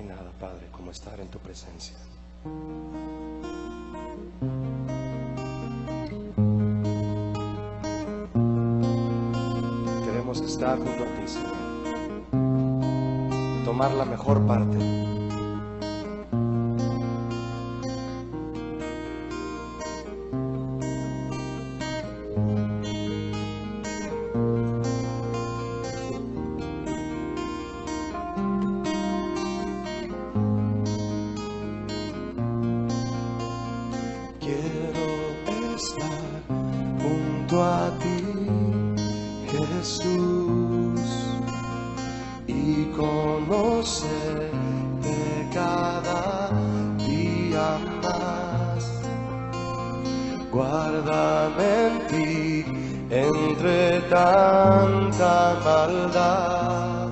hay nada, Padre, como estar en tu presencia. Queremos estar junto a ti, Señor. Tomar la mejor parte. A ti, Jesús, y conocerte cada día más. Guárdame en ti entre tanta maldad.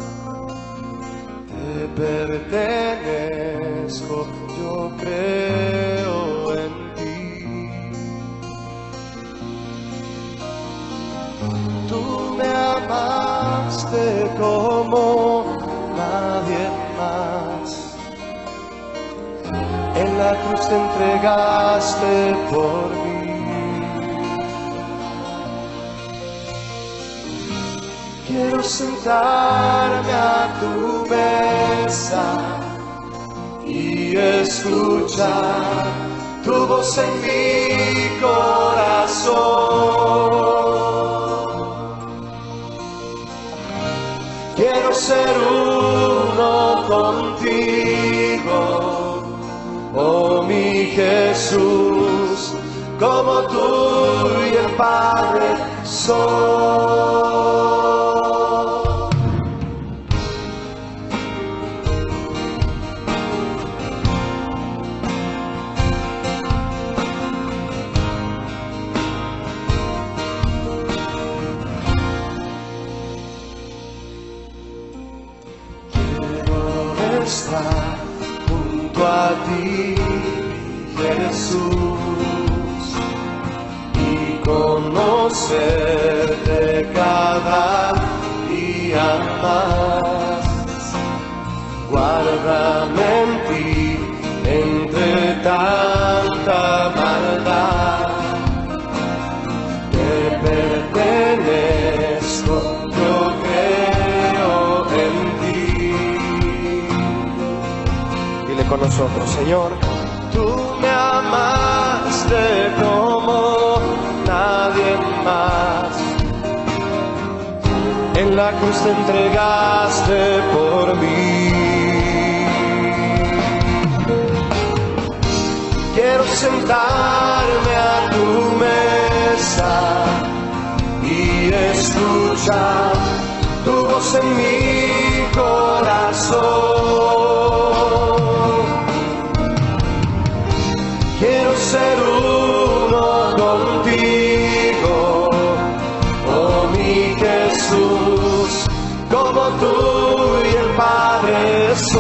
Te pertenezco, yo creo en ti. Tú me amaste como nadie más. En la cruz te entregaste por mí. Quiero sentarme a tu mesa y escuchar tu voz en mi corazón. Quiero ser uno contigo, oh mi Jesús, como tú y el Padre son. Estar junto a ti, Jesús, y conocerte cada día más. Guárdame en ti entre tanta maldad. Te pertenezco, yo creo en ti. Con nosotros, Señor. Tú me amaste como nadie más. En la cruz te entregaste por mí. Quiero sentarme a tu mesa y escuchar tu voz en mi corazón. Quiero ser uno contigo, oh mi Jesús, como tú y el Padre son.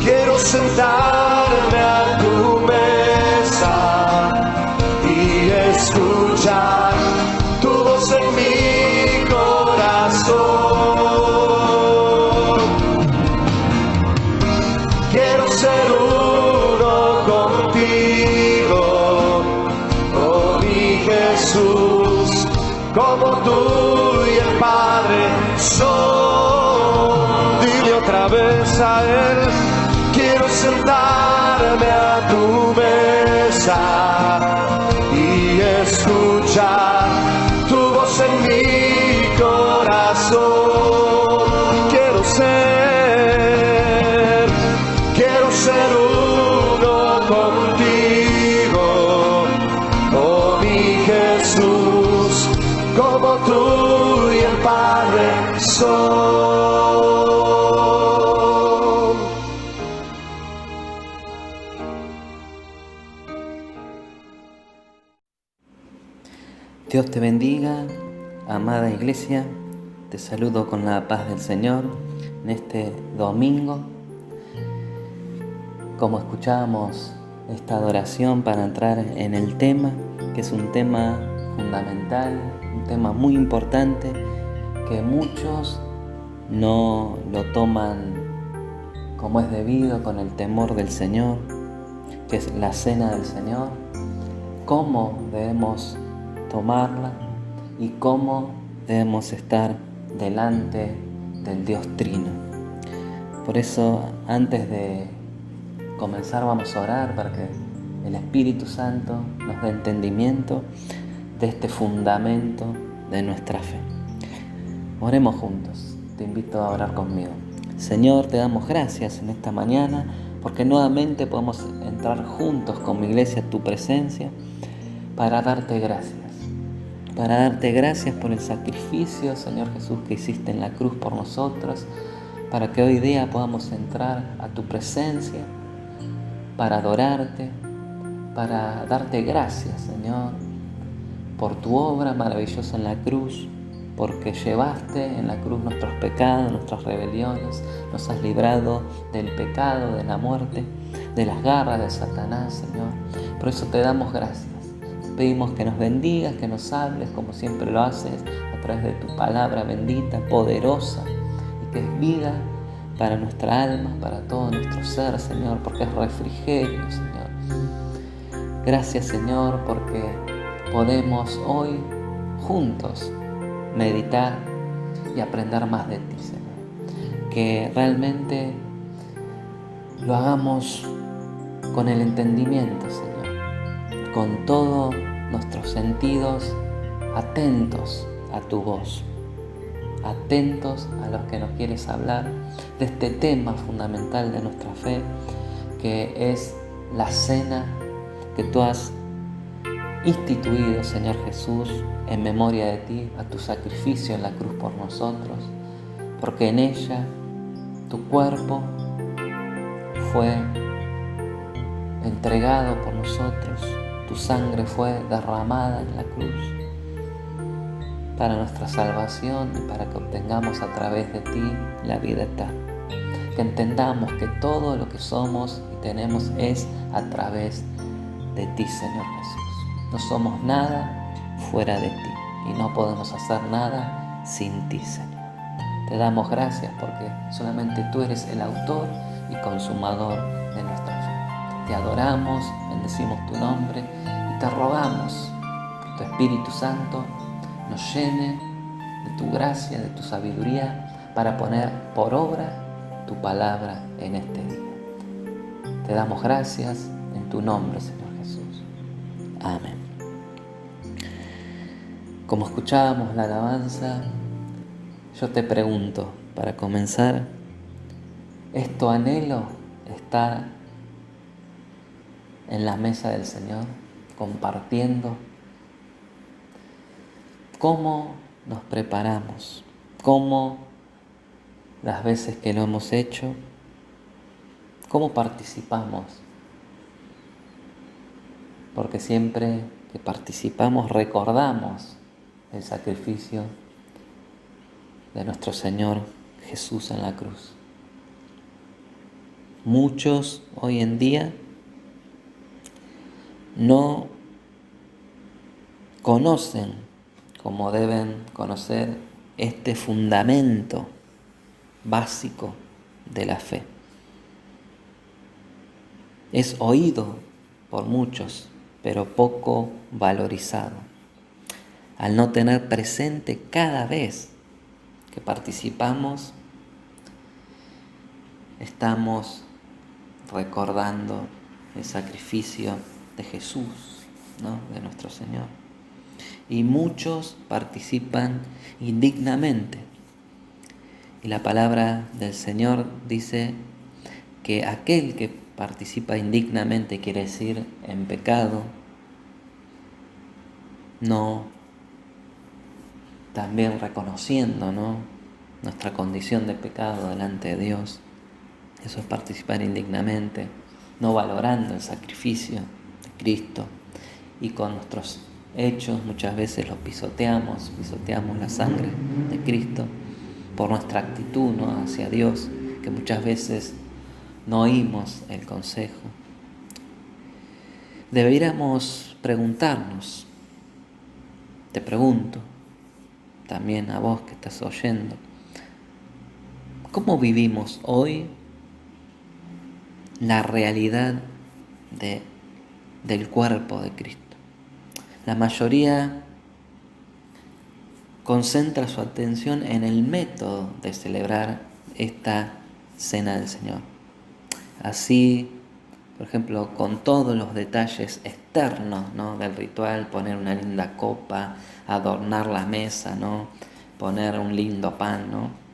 Quiero sentarme a tu mesa y escuchar tu voz en mi corazón. Quiero ser uno contigo, oh mi Jesús, como tú y el Padre son. Dile otra vez a Él, quiero sentarme a tu mesa y escuchar tu voz en mi corazón. Quiero ser uno contigo, oh mi Jesús, como tú y el Padre son. Dios te bendiga, amada iglesia. Te saludo con la paz del Señor en este domingo. Como escuchábamos esta adoración para entrar en el tema, que es un tema fundamental, un tema muy importante, que muchos no lo toman como es debido, con el temor del Señor, que es la cena del Señor, cómo debemos tomarla y cómo debemos estar delante del Dios Trino. Por eso, antes de comenzar, vamos a orar para que el Espíritu Santo nos dé entendimiento de este fundamento de nuestra fe. Oremos juntos. Te invito a orar conmigo. Señor, te damos gracias en esta mañana porque nuevamente podemos entrar juntos con mi iglesia a tu presencia para darte gracias. Para darte gracias por el sacrificio, Señor Jesús, que hiciste en la cruz por nosotros, para que hoy día podamos entrar a tu presencia, para adorarte, para darte gracias, Señor, por tu obra maravillosa en la cruz, porque llevaste en la cruz nuestros pecados, nuestras rebeliones, nos has librado del pecado, de la muerte, de las garras de Satanás, Señor. Por eso te damos gracias. Pedimos que nos bendigas, que nos hables como siempre lo haces, a través de tu palabra bendita, poderosa, y que es vida para nuestra alma, para todo nuestro ser, Señor, porque es refrigerio, Señor. Gracias, Señor, porque podemos hoy juntos meditar y aprender más de ti, Señor. Que realmente lo hagamos con el entendimiento, Señor, con todos nuestros sentidos atentos a tu voz, atentos a lo que nos quieres hablar de este tema fundamental de nuestra fe, que es la cena que tú has instituido, Señor Jesús, en memoria de ti, a tu sacrificio en la cruz por nosotros, porque en ella tu cuerpo fue entregado por nosotros, tu sangre fue derramada en la cruz para nuestra salvación y para que obtengamos a través de ti la vida eterna. Que entendamos que todo lo que somos y tenemos es a través de ti, Señor Jesús. No somos nada fuera de ti y no podemos hacer nada sin ti, Señor. Te damos gracias porque solamente tú eres el autor y consumador de nuestra fe. Te adoramos, bendecimos tu nombre y te rogamos que tu Espíritu Santo nos llene de tu gracia, de tu sabiduría para poner por obra tu palabra en este día. Te damos gracias en tu nombre, Señor Jesús. Amén. Como escuchábamos la alabanza, yo te pregunto, para comenzar, ¿es tu anhelo estar en la mesa del Señor, compartiendo? ¿Cómo nos preparamos? ¿Cómo las veces que lo hemos hecho? ¿Cómo participamos? Porque siempre que participamos recordamos el sacrificio de nuestro Señor Jesús en la cruz. Muchos hoy en día no conocen como deben conocer este fundamento básico de la fe. Es oído por muchos, pero poco valorizado. Al no tener presente cada vez que participamos, estamos recordando el sacrificio de Jesús, ¿no? De nuestro Señor. Y muchos participan indignamente. Y la palabra del Señor dice que aquel que participa indignamente, quiere decir en pecado, no también reconociendo, ¿no?, nuestra condición de pecado delante de Dios. Eso es participar indignamente, no valorando el sacrificio de Cristo, y con nuestros hechos muchas veces los pisoteamos la sangre de Cristo por nuestra actitud, ¿no?, hacia Dios, que muchas veces no oímos el consejo. Deberíamos preguntarnos, te pregunto, también a vos que estás oyendo, ¿Cómo vivimos hoy la realidad del cuerpo de Cristo? La mayoría concentra su atención en el método de celebrar esta cena del Señor. Así, por ejemplo, con todos los detalles externos, ¿no?, del ritual, poner una linda copa, adornar la mesa, ¿no?, poner un lindo pan, ¿no?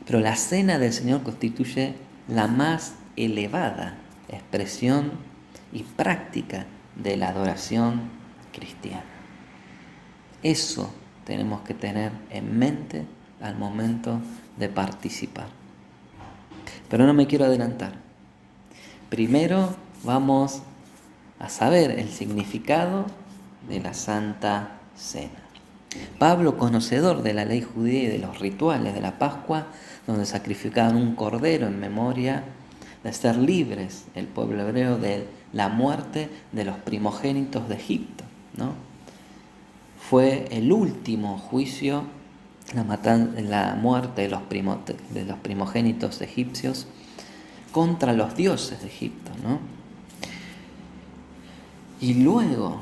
Pero la cena del Señor constituye la más elevada expresión y práctica de la adoración cristiana. Eso tenemos que tener en mente al momento de participar. Pero no me quiero adelantar. Primero vamos a saber el significado de la Santa Cena. Pablo, conocedor de la ley judía y de los rituales de la Pascua, donde sacrificaban un cordero en memoria de ser libres el pueblo hebreo de la muerte de los primogénitos de Egipto, ¿no? Fue el último juicio, la muerte de los primogénitos egipcios contra los dioses de Egipto, ¿no? Y luego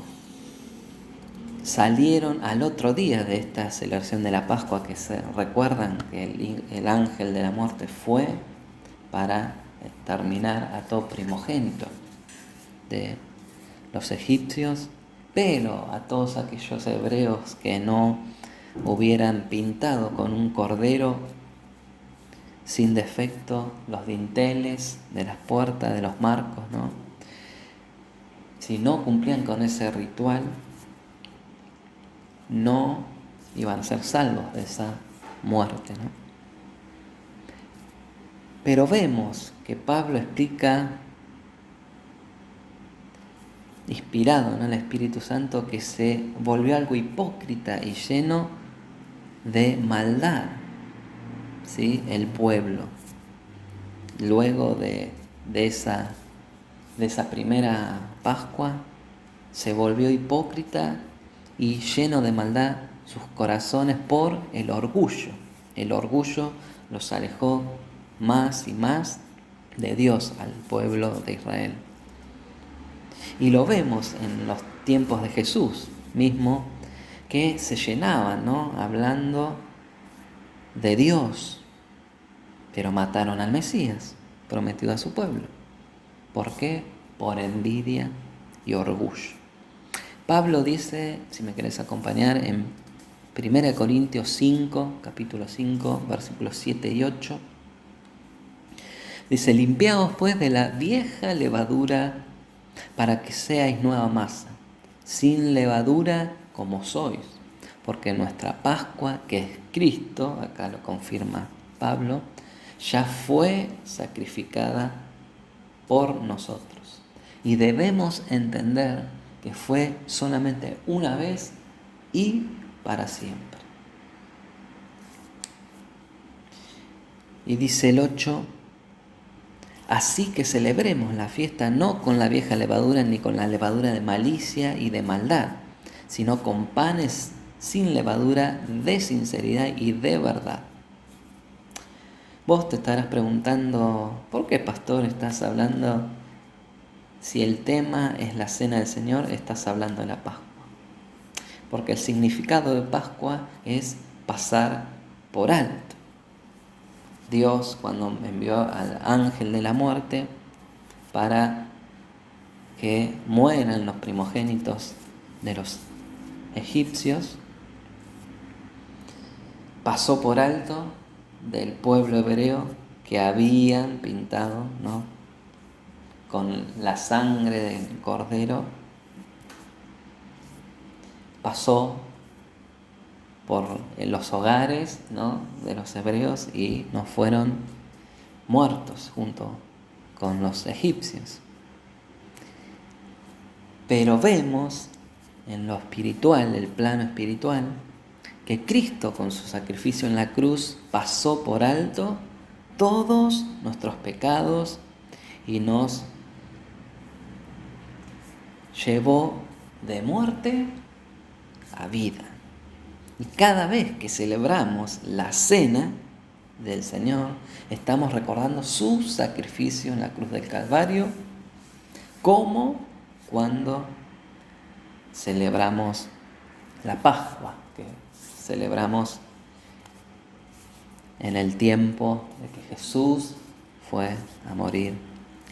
salieron al otro día de esta celebración de la Pascua, que se recuerdan que el ángel de la muerte fue para exterminar a todo primogénito de los egipcios, pero a todos aquellos hebreos que no hubieran pintado con un cordero sin defecto los dinteles de las puertas, de los marcos, ¿no? Si no cumplían con ese ritual, no iban a ser salvos de esa muerte, ¿no? Pero vemos que Pablo explica, inspirado en el Espíritu Santo, que se volvió algo hipócrita y lleno de maldad, ¿sí?, el pueblo. Luego de esa primera Pascua, se volvió hipócrita y lleno de maldad sus corazones por el orgullo. El orgullo los alejó más y más de Dios al pueblo de Israel. Y lo vemos en los tiempos de Jesús mismo, que se llenaban, ¿no?, hablando de Dios, pero mataron al Mesías prometido a su pueblo. ¿Por qué? Por envidia y orgullo. Pablo dice, si me querés acompañar, en 1 Corintios 5, capítulo 5, versículos 7 y 8, dice: limpiaos pues de la vieja levadura para que seáis nueva masa, sin levadura como sois, porque nuestra Pascua, que es Cristo, acá lo confirma Pablo, ya fue sacrificada por nosotros. Y debemos entender que fue solamente una vez y para siempre. Y dice el 8: así que celebremos la fiesta no con la vieja levadura ni con la levadura de malicia y de maldad, sino con panes sin levadura de sinceridad y de verdad. Vos te estarás preguntando, ¿por qué, pastor, estás hablando? Si el tema es la cena del Señor, estás hablando de la Pascua. Porque el significado de Pascua es pasar por alto. Dios, cuando envió al ángel de la muerte para que mueran los primogénitos de los egipcios, pasó por alto del pueblo hebreo que habían pintado, ¿no?, con la sangre del cordero. Pasó por los hogares, ¿no?, de los hebreos y no fueron muertos junto con los egipcios. Pero vemos en lo espiritual, el plano espiritual, que Cristo con su sacrificio en la cruz pasó por alto todos nuestros pecados y nos llevó de muerte a vida. Y cada vez que celebramos la cena, del Señor, estamos recordando su sacrificio en la cruz del Calvario, como cuando celebramos la Pascua, que celebramos en el tiempo de que Jesús fue a morir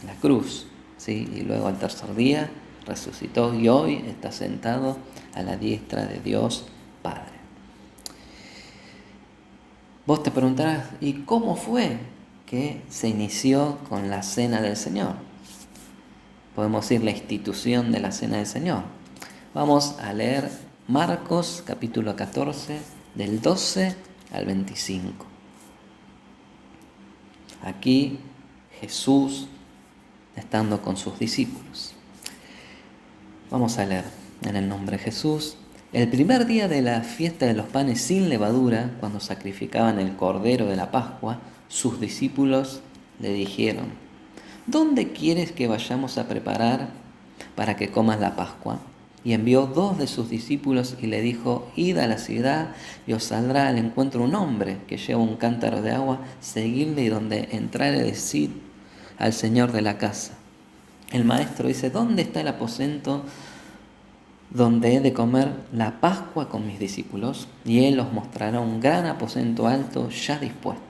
en la cruz, ¿sí? Y luego al tercer día resucitó y hoy está sentado a la diestra de Dios Padre. Vos te preguntarás, ¿y cómo fue que se inició con la Cena del Señor? Podemos decir la institución de la Cena del Señor. Vamos a leer Marcos capítulo 14 del 12 al 25. Aquí Jesús estando con sus discípulos. Vamos a leer en el nombre de Jesús. El primer día de la fiesta de los panes sin levadura, cuando sacrificaban el cordero de la Pascua, sus discípulos le dijeron: ¿dónde quieres que vayamos a preparar para que comas la Pascua? Y envió 2 de sus discípulos y le dijo: id a la ciudad y os saldrá al encuentro un hombre que lleva un cántaro de agua, seguidle, y donde entrare decid al señor de la casa: el maestro dice, ¿dónde está el aposento donde he de comer la Pascua con mis discípulos? Y él os mostrará un gran aposento alto ya dispuesto.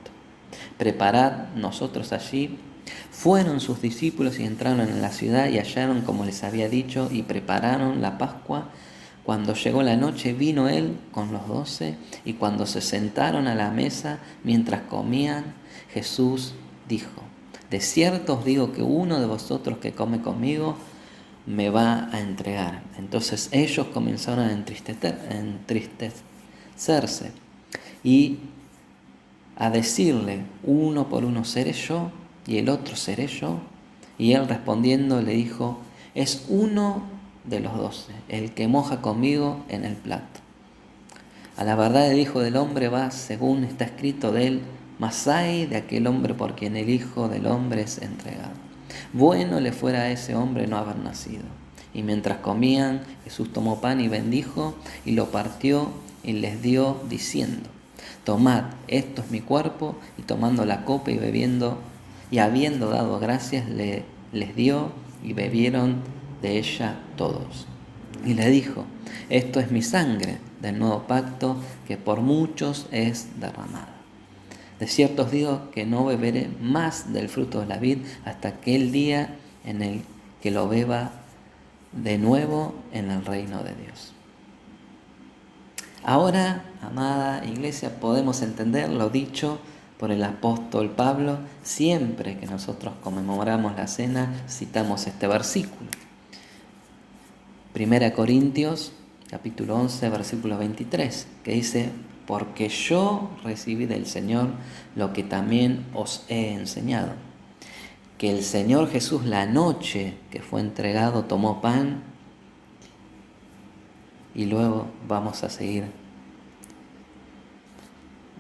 Preparad nosotros allí. Fueron sus discípulos y entraron en la ciudad y hallaron como les había dicho y prepararon la Pascua. Cuando llegó la noche vino él con los 12 y cuando se sentaron a la mesa mientras comían, Jesús dijo: de cierto os digo que uno de vosotros que come conmigo me va a entregar. Entonces ellos comenzaron a entristecerse y a decirle uno por uno: seré yo, y el otro: seré yo. Y él respondiendo le dijo: es uno de los 12, el que moja conmigo en el plato. A la verdad el Hijo del Hombre va según está escrito de él, mas ay de aquel hombre por quien el Hijo del Hombre es entregado. Bueno le fuera a ese hombre no haber nacido. Y mientras comían, Jesús tomó pan y bendijo y lo partió y les dio diciendo: tomad, esto es mi cuerpo. Y tomando la copa y bebiendo y habiendo dado gracias, les dio y bebieron de ella todos. Y le dijo: esto es mi sangre del nuevo pacto, que por muchos es derramada. De cierto os digo que no beberé más del fruto de la vid hasta aquel día en el que lo beba de nuevo en el reino de Dios. Ahora, amada iglesia, podemos entender lo dicho por el apóstol Pablo. Siempre que nosotros conmemoramos la cena, citamos este versículo. 1 Corintios, capítulo 11, versículo 23, que dice: porque yo recibí del Señor lo que también os he enseñado, que el Señor Jesús, la noche que fue entregado, tomó pan. Y luego vamos a seguir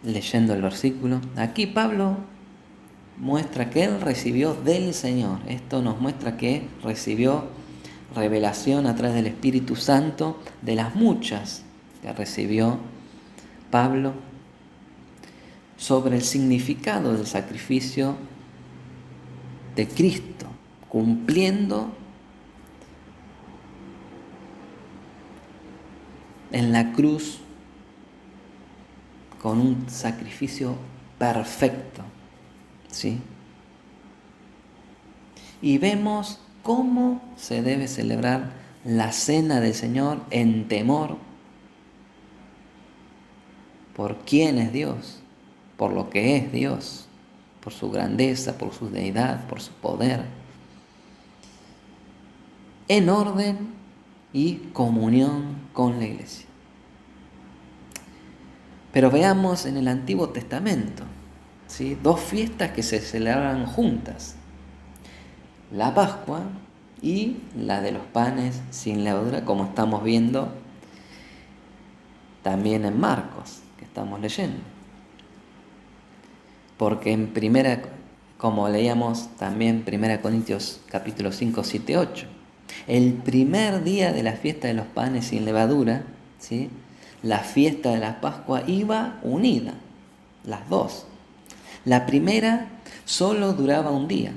leyendo el versículo. Aquí Pablo muestra que él recibió del Señor. Esto nos muestra que recibió revelación a través del Espíritu Santo, de las muchas que recibió Pablo, sobre el significado del sacrificio de Cristo, cumpliendo en la cruz con un sacrificio perfecto, ¿sí? Y vemos cómo se debe celebrar la cena del Señor en temor por quién es Dios, por lo que es Dios, por su grandeza, por su deidad, por su poder, en orden y comunión con la iglesia. Pero veamos en el Antiguo Testamento, ¿sí?, 2 fiestas que se celebraban juntas: la Pascua y la de los panes sin levadura, como estamos viendo también en Marcos, que estamos leyendo. Porque en como leíamos también 1 Corintios capítulo 5, 7, 8, el primer día de la fiesta de los panes sin levadura, ¿sí?, la fiesta de la Pascua, iba unida, las dos. La primera solo duraba un día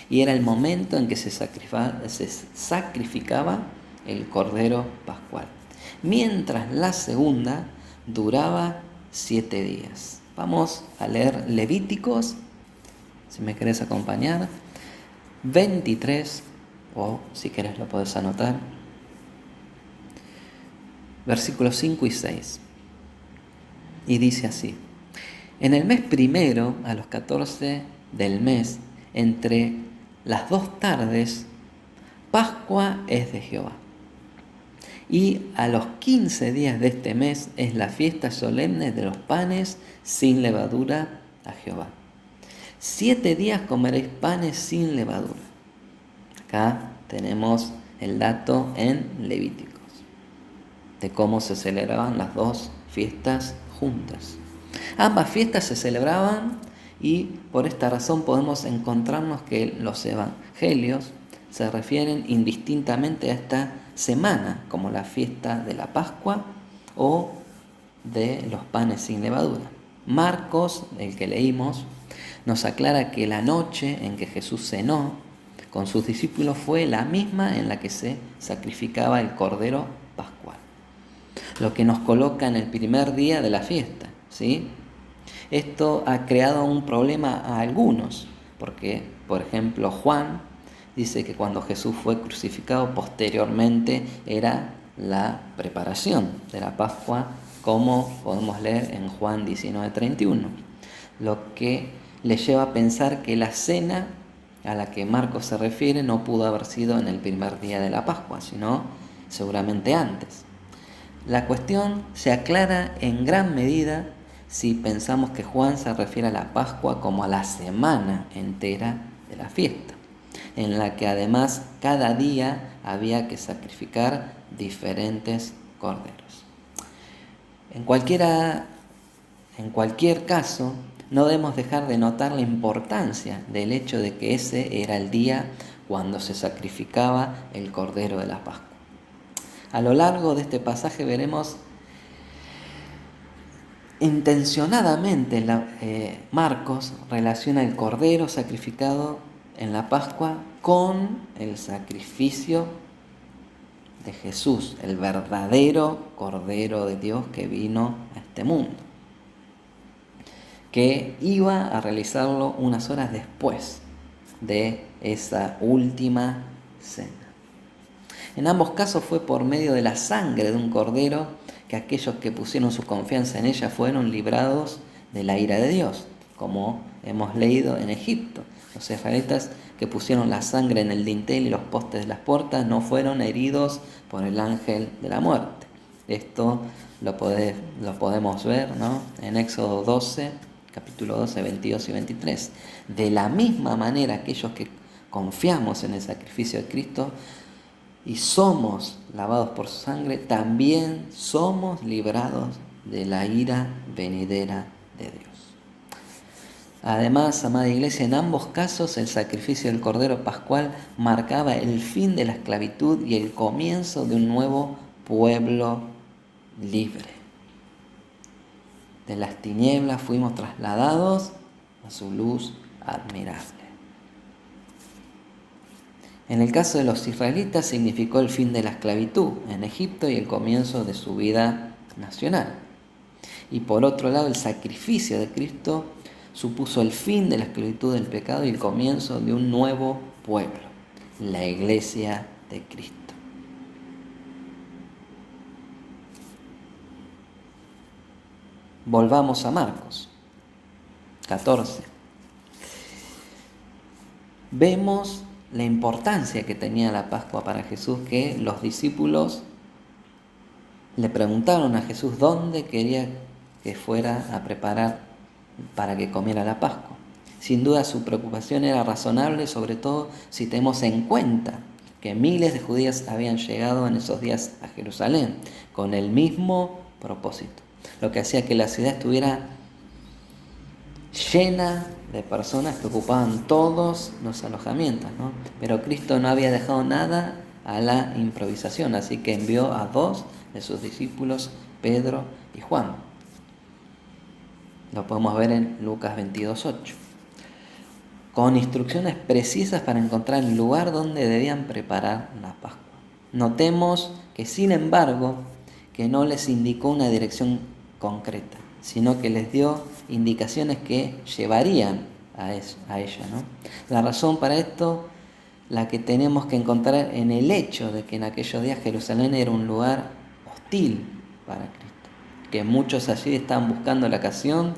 y era el momento en que se sacrificaba el cordero pascual, mientras la segunda duraba 7 días. Vamos a leer Levíticos, si me querés acompañar, 23, o si querés lo podés anotar, versículos 5 y 6. Y dice así: en el mes primero, a los 14 del mes, entre las 2 tardes, Pascua es de Jehová. Y a los 15 días de este mes es la fiesta solemne de los panes sin levadura a Jehová. 7 días comeréis panes sin levadura. Acá tenemos el dato en Levíticos de cómo se celebraban las 2 fiestas juntas. Ambas fiestas se celebraban y por esta razón podemos encontrarnos que los evangelios se refieren indistintamente a esta semana como la fiesta de la Pascua o de los panes sin levadura. Marcos, el que leímos, nos aclara que la noche en que Jesús cenó con sus discípulos fue la misma en la que se sacrificaba el cordero pascual, lo que nos coloca en el primer día de la fiesta, ¿sí? Esto ha creado un problema a algunos, porque, por ejemplo, Juan dice que cuando Jesús fue crucificado, posteriormente era la preparación de la Pascua, como podemos leer en Juan 19:31, lo que le lleva a pensar que la cena a la que Marcos se refiere no pudo haber sido en el primer día de la Pascua, sino seguramente antes. La cuestión se aclara en gran medida si pensamos que Juan se refiere a la Pascua como a la semana entera de la fiesta, en la que además cada día había que sacrificar diferentes corderos. En cualquier caso, no debemos dejar de notar la importancia del hecho de que ese era el día cuando se sacrificaba el cordero de la Pascua. A lo largo de este pasaje veremos intencionadamente Marcos relaciona el cordero sacrificado en la Pascua con el sacrificio de Jesús, el verdadero Cordero de Dios que vino a este mundo, que iba a realizarlo unas horas después de esa última cena. En ambos casos fue por medio de la sangre de un cordero que aquellos que pusieron su confianza en ella fueron librados de la ira de Dios, como hemos leído en Egipto. Los israelitas que pusieron la sangre en el dintel y los postes de las puertas no fueron heridos por el ángel de la muerte. Esto lo podemos ver, ¿no?, en Éxodo 12, capítulo 12, 22 y 23. De la misma manera, aquellos que confiamos en el sacrificio de Cristo y somos lavados por su sangre, también somos librados de la ira venidera de Dios. Además, amada Iglesia, en ambos casos el sacrificio del Cordero Pascual marcaba el fin de la esclavitud y el comienzo de un nuevo pueblo libre. De las tinieblas fuimos trasladados a su luz admirable. En el caso de los israelitas significó el fin de la esclavitud en Egipto y el comienzo de su vida nacional. Y por otro lado, el sacrificio de Cristo supuso el fin de la esclavitud del pecado y el comienzo de un nuevo pueblo, la Iglesia de Cristo. Volvamos a Marcos 14. Vemos la importancia que tenía la Pascua para Jesús, que los discípulos le preguntaron a Jesús dónde quería que fuera a preparar para que comiera la Pascua. Sin duda su preocupación era razonable, sobre todo si tenemos en cuenta que miles de judíos habían llegado en esos días a Jerusalén con el mismo propósito, lo que hacía que la ciudad estuviera llena de personas que ocupaban todos los alojamientos, ¿no? Pero Cristo no había dejado nada a la improvisación, así que envió a 2 de sus discípulos, Pedro y Juan. Lo podemos ver en Lucas 22:8, con instrucciones precisas para encontrar el lugar donde debían preparar la Pascua. Notemos que, sin embargo, que no les indicó una dirección concreta, sino que les dio indicaciones que llevarían a ella, ¿no? La razón para esto, la que tenemos que encontrar en el hecho de que en aquellos días Jerusalén era un lugar hostil para Cristo, que muchos allí estaban buscando la ocasión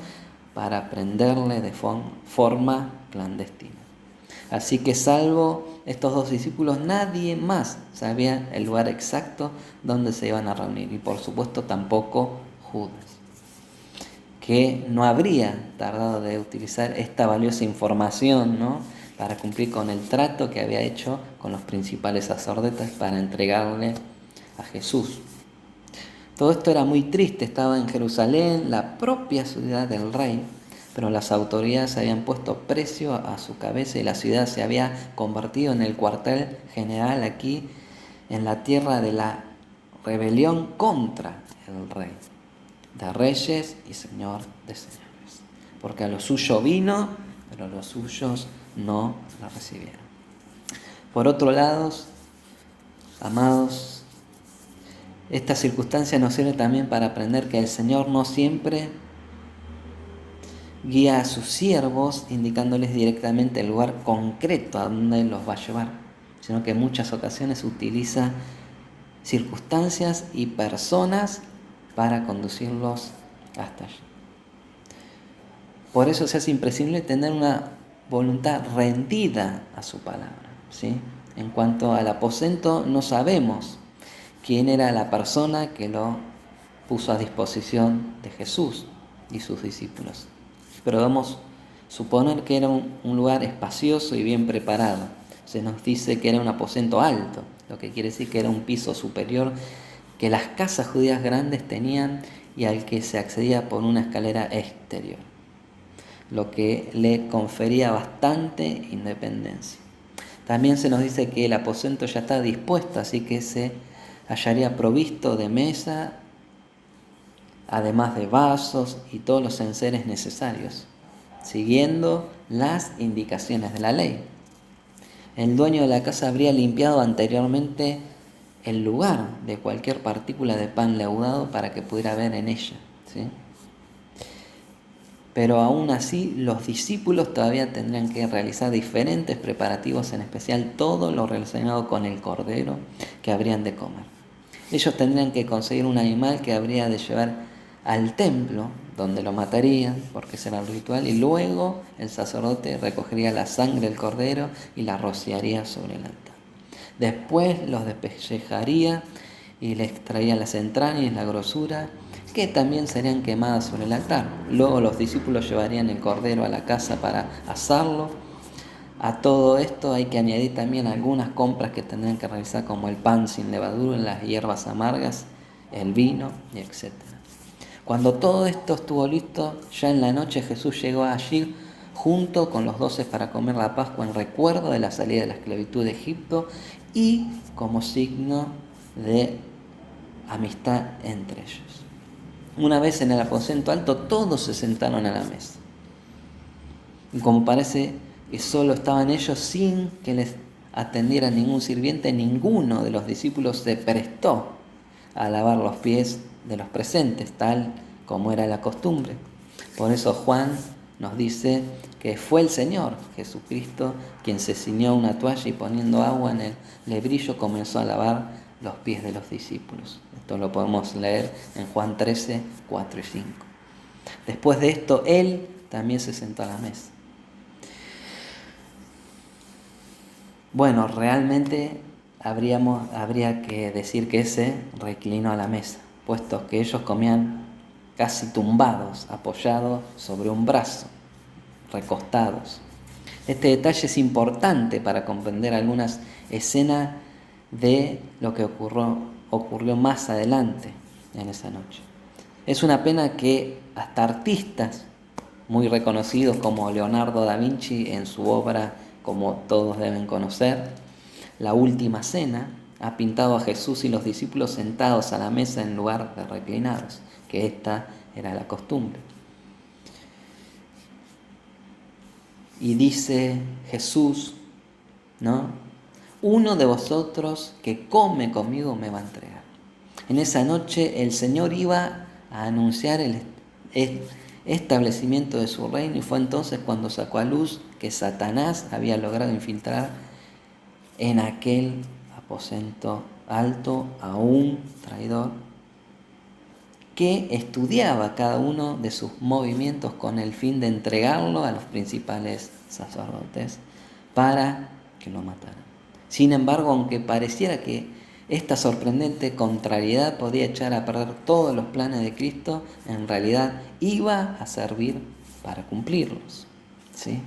para prenderle de forma clandestina. Así que, salvo estos dos discípulos, nadie más sabía el lugar exacto donde se iban a reunir, y por supuesto tampoco Judas, que no habría tardado de utilizar esta valiosa información, ¿no?, para cumplir con el trato que había hecho con los principales sacerdotes para entregarle a Jesús. Todo esto era muy triste. Estaba en Jerusalén, la propia ciudad del rey, pero las autoridades habían puesto precio a su cabeza y la ciudad se había convertido en el cuartel general aquí, en la tierra de la rebelión contra el rey, de reyes y señor de señores. Porque a lo suyo vino, pero los suyos no lo recibieron. Por otro lado, amados, esta circunstancia nos sirve también para aprender que el Señor no siempre guía a sus siervos indicándoles directamente el lugar concreto a donde los va a llevar, sino que en muchas ocasiones utiliza circunstancias y personas para conducirlos hasta allí. Por eso se hace imprescindible tener una voluntad rendida a su palabra, ¿sí? En cuanto al aposento, no sabemos quién era la persona que lo puso a disposición de Jesús y sus discípulos, pero debemos suponer que era un lugar espacioso y bien preparado. Se nos dice que era un aposento alto, lo que quiere decir que era un piso superior que las casas judías grandes tenían y al que se accedía por una escalera exterior, lo que le confería bastante independencia. También se nos dice que el aposento ya está dispuesto, así que se hallaría provisto de mesa, además de vasos y todos los enseres necesarios, siguiendo las indicaciones de la ley. El dueño de la casa habría limpiado anteriormente el lugar de cualquier partícula de pan leudado para que pudiera ver en ella, ¿sí? Pero aún así los discípulos todavía tendrían que realizar diferentes preparativos, en especial todo lo relacionado con el cordero que habrían de comer. Ellos tendrían que conseguir un animal que habría de llevar al templo, donde lo matarían, porque ese era el ritual, y luego el sacerdote recogería la sangre del cordero y la rociaría sobre el altar. Después los despellejaría y les traía las entrañas y la grosura, que también serían quemadas sobre el altar. Luego los discípulos llevarían el cordero a la casa para asarlo. A todo esto hay que añadir también algunas compras que tendrían que realizar, como el pan sin levadura, las hierbas amargas, el vino, y etc. Cuando todo esto estuvo listo, ya en la noche Jesús llegó allí junto con los 12 para comer la Pascua en recuerdo de la salida de la esclavitud de Egipto y como signo de amistad entre ellos. Una vez en el aposento alto, todos se sentaron a la mesa. Y como parece que solo estaban ellos sin que les atendiera ningún sirviente, ninguno de los discípulos se prestó a lavar los pies de los presentes, tal como era la costumbre. Por eso Juan nos dice que fue el Señor Jesucristo quien se ciñó una toalla y poniendo agua en el lebrillo comenzó a lavar los pies de los discípulos. Esto lo podemos leer en Juan 13, 4 y 5. Después de esto, él también se sentó a la mesa. Bueno, realmente habría que decir que se reclinó a la mesa, puesto que ellos comían casi tumbados, apoyados sobre un brazo, recostados. Este detalle es importante para comprender algunas escenas de lo que ocurrió más adelante en esa noche. Es una pena que hasta artistas muy reconocidos como Leonardo da Vinci, en su obra, como todos deben conocer, La Última Cena, ha pintado a Jesús y los discípulos sentados a la mesa en lugar de reclinados, que esta era la costumbre. y dice Jesús, ¿no? Uno de vosotros que come conmigo me va a entregar. En esa noche el Señor iba a anunciar el establecimiento de su reino, y fue entonces cuando sacó a luz que Satanás había logrado infiltrar en aquel aposento alto a un traidor que estudiaba cada uno de sus movimientos con el fin de entregarlo a los principales sacerdotes para que lo mataran. Sin embargo, aunque pareciera que esta sorprendente contrariedad podía echar a perder todos los planes de Cristo, en realidad iba a servir para cumplirlos, ¿sí?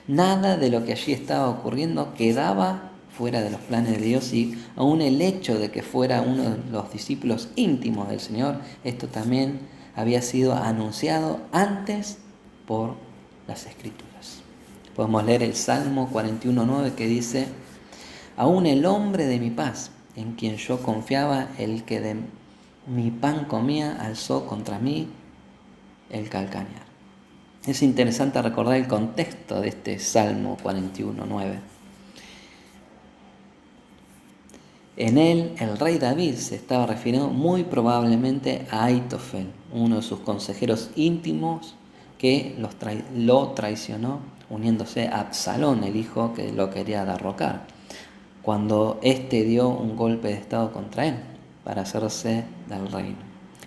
Nada de lo que allí estaba ocurriendo quedaba fuera de los planes de Dios, y aún el hecho de que fuera uno de los discípulos íntimos del Señor, esto también había sido anunciado antes por las Escrituras. Podemos leer el Salmo 41:9 que dice: aún el hombre de mi paz, en quien yo confiaba, el que de mi pan comía, alzó contra mí el calcañar. Es interesante recordar el contexto de este Salmo 41:9. En él, el rey David se estaba refiriendo muy probablemente a Aitofel, uno de sus consejeros íntimos que lo traicionó, uniéndose a Absalón, el hijo que lo quería derrocar, cuando éste dio un golpe de estado contra él para hacerse del reino.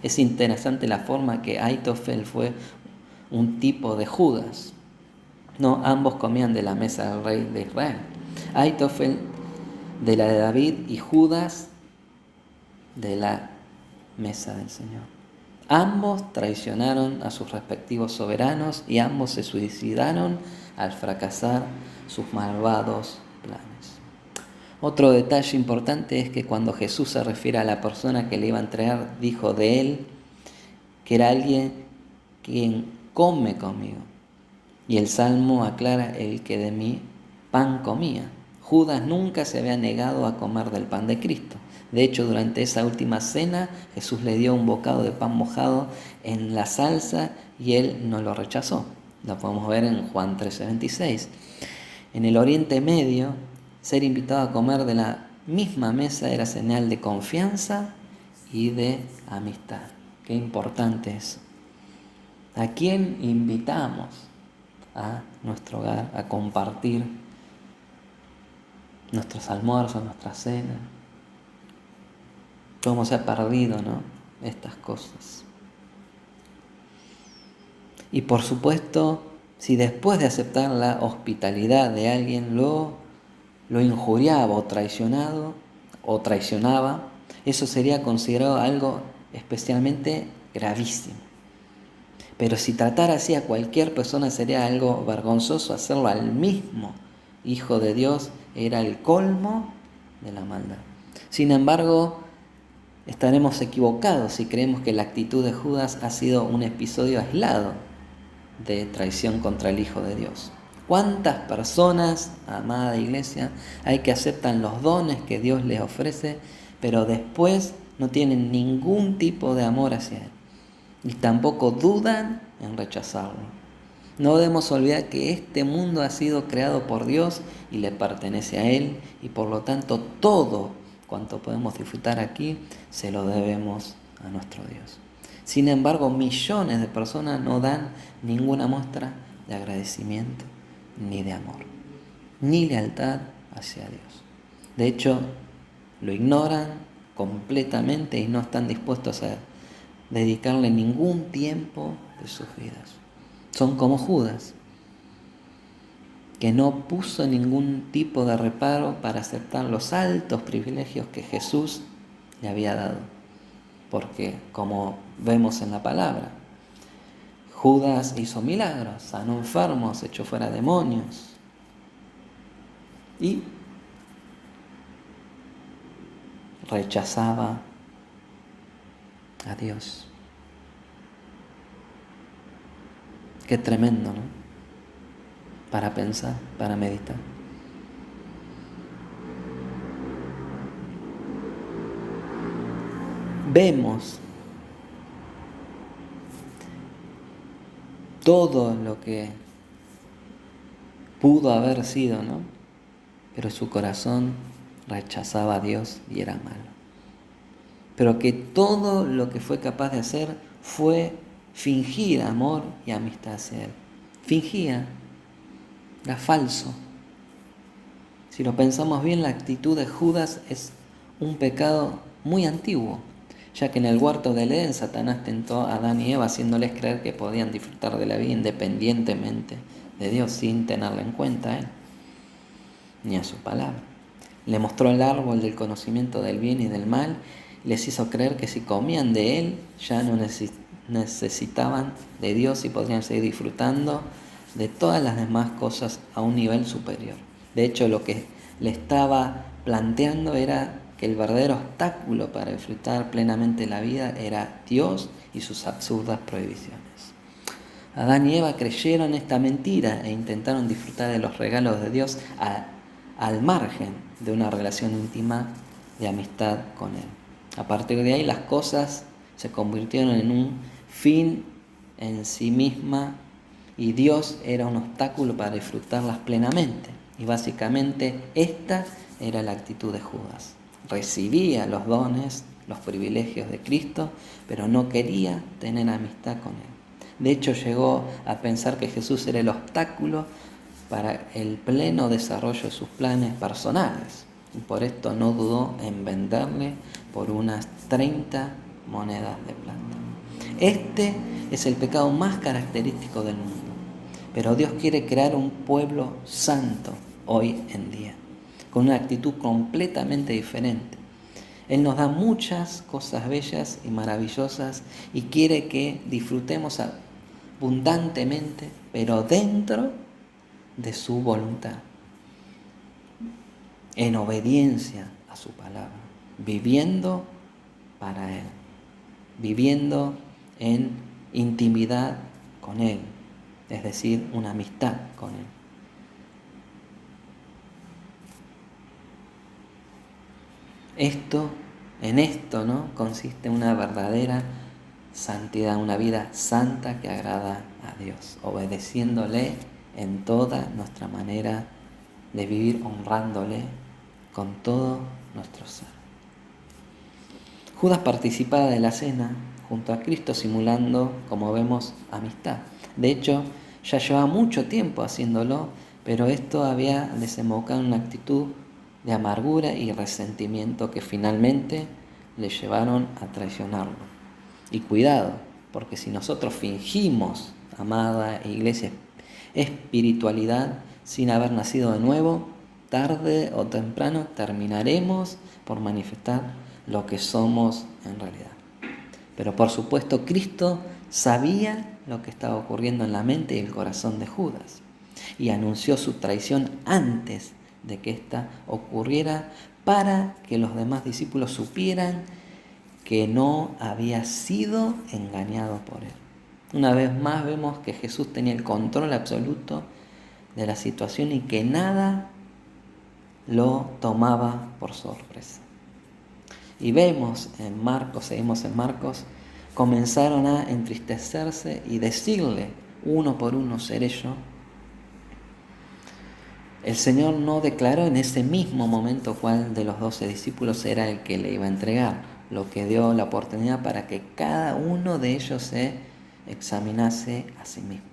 Es interesante la forma que Aitofel fue un tipo de Judas. No, ambos comían de la mesa del rey de Israel. Aitofel de la de David y Judas de la mesa del Señor. Ambos traicionaron a sus respectivos soberanos y ambos se suicidaron al fracasar sus malvados planes. Otro detalle importante es que cuando Jesús se refiere a la persona que le iba a entregar, dijo de él que era alguien quien come conmigo. Y el Salmo aclara: el que de mi pan comía. Judas nunca se había negado a comer del pan de Cristo. De hecho, durante esa última cena, Jesús le dio un bocado de pan mojado en la salsa y él no lo rechazó. Lo podemos ver en Juan 13:26. En el Oriente Medio, ser invitado a comer de la misma mesa era señal de confianza y de amistad. Qué importante eso. ¿A quién invitamos a nuestro hogar a compartir nuestros almuerzos, nuestra cena? Cómo se ha perdido, ¿no?, estas cosas. Y por supuesto, si después de aceptar la hospitalidad de alguien lo injuriaba o traicionaba, eso sería considerado algo especialmente gravísimo. Pero si tratara así a cualquier persona sería algo vergonzoso. Hacerlo al mismo Hijo de Dios era el colmo de la maldad. Sin embargo, estaremos equivocados si creemos que la actitud de Judas ha sido un episodio aislado de traición contra el Hijo de Dios. ¿Cuántas personas, amada iglesia, hay que aceptan los dones que Dios les ofrece, pero después no tienen ningún tipo de amor hacia Él y tampoco dudan en rechazarlo? No debemos olvidar que este mundo ha sido creado por Dios y le pertenece a Él, y por lo tanto todo cuanto podemos disfrutar aquí se lo debemos a nuestro Dios. Sin embargo, millones de personas no dan ninguna muestra de agradecimiento, ni de amor, ni lealtad hacia Dios. De hecho, lo ignoran completamente y no están dispuestos a dedicarle ningún tiempo de sus vidas. Son como Judas, que no puso ningún tipo de reparo para aceptar los altos privilegios que Jesús le había dado. Porque, como vemos en la palabra, Judas hizo milagros, sanó enfermos, echó fuera demonios y rechazaba a Dios. Qué tremendo, ¿no? Para pensar, para meditar. Vemos todo lo que Pudo haber sido, ¿no? Pero su corazón rechazaba a Dios y era malo. Pero que todo lo que fue capaz de hacer fue fingir amor y amistad hacia Él. Fingía, era falso. Si lo pensamos bien, la actitud de Judas es un pecado muy antiguo, ya que en el huerto del Edén Satanás tentó a Adán y Eva haciéndoles creer que podían disfrutar de la vida independientemente de Dios sin tenerlo en cuenta a Él, ni a su palabra. Le mostró el árbol del conocimiento del bien y del mal y les hizo creer que si comían de Él ya no necesitaban de Dios y podrían seguir disfrutando de todas las demás cosas a un nivel superior. De hecho, lo que le estaba planteando era que el verdadero obstáculo para disfrutar plenamente la vida era Dios y sus absurdas prohibiciones. Adán y Eva creyeron esta mentira e intentaron disfrutar de los regalos de Dios al margen de una relación íntima de amistad con Él. A partir de ahí las cosas se convirtieron en un fin en sí misma y Dios era un obstáculo para disfrutarlas plenamente. Y básicamente esta era la actitud de Judas. Recibía los dones, los privilegios de Cristo, pero no quería tener amistad con Él. De hecho, llegó a pensar que Jesús era el obstáculo para el pleno desarrollo de sus planes personales. Y por esto no dudó en venderle por unas 30 monedas de plata. Este es el pecado más característico del mundo. Pero Dios quiere crear un pueblo santo hoy en día, con una actitud completamente diferente. Él nos da muchas cosas bellas y maravillosas y quiere que disfrutemos abundantemente, pero dentro de su voluntad, en obediencia a su palabra, viviendo para Él, viviendo en intimidad con Él, es decir, una amistad con Él. En esto, ¿no?, consiste una verdadera santidad, una vida santa que agrada a Dios, obedeciéndole en toda nuestra manera de vivir, honrándole con todo nuestro ser. Judas participaba de la cena junto a Cristo simulando, como vemos, amistad. De hecho, ya llevaba mucho tiempo haciéndolo, pero esto había desembocado en una actitud de amargura y resentimiento que finalmente le llevaron a traicionarlo. Y cuidado, porque si nosotros fingimos, amada iglesia, espiritualidad sin haber nacido de nuevo, tarde o temprano terminaremos por manifestar lo que somos en realidad. Pero por supuesto Cristo sabía lo que estaba ocurriendo en la mente y el corazón de Judas y anunció su traición antes de que ésta ocurriera para que los demás discípulos supieran que no había sido engañado por él. Una vez más vemos que Jesús tenía el control absoluto de la situación y que nada lo tomaba por sorpresa. Y vemos en Marcos, seguimos en Marcos, comenzaron a entristecerse y decirle uno por uno: seré yo. El Señor no declaró en ese mismo momento cuál de los 12 discípulos era el que le iba a entregar, lo que dio la oportunidad para que cada uno de ellos se examinase a sí mismo.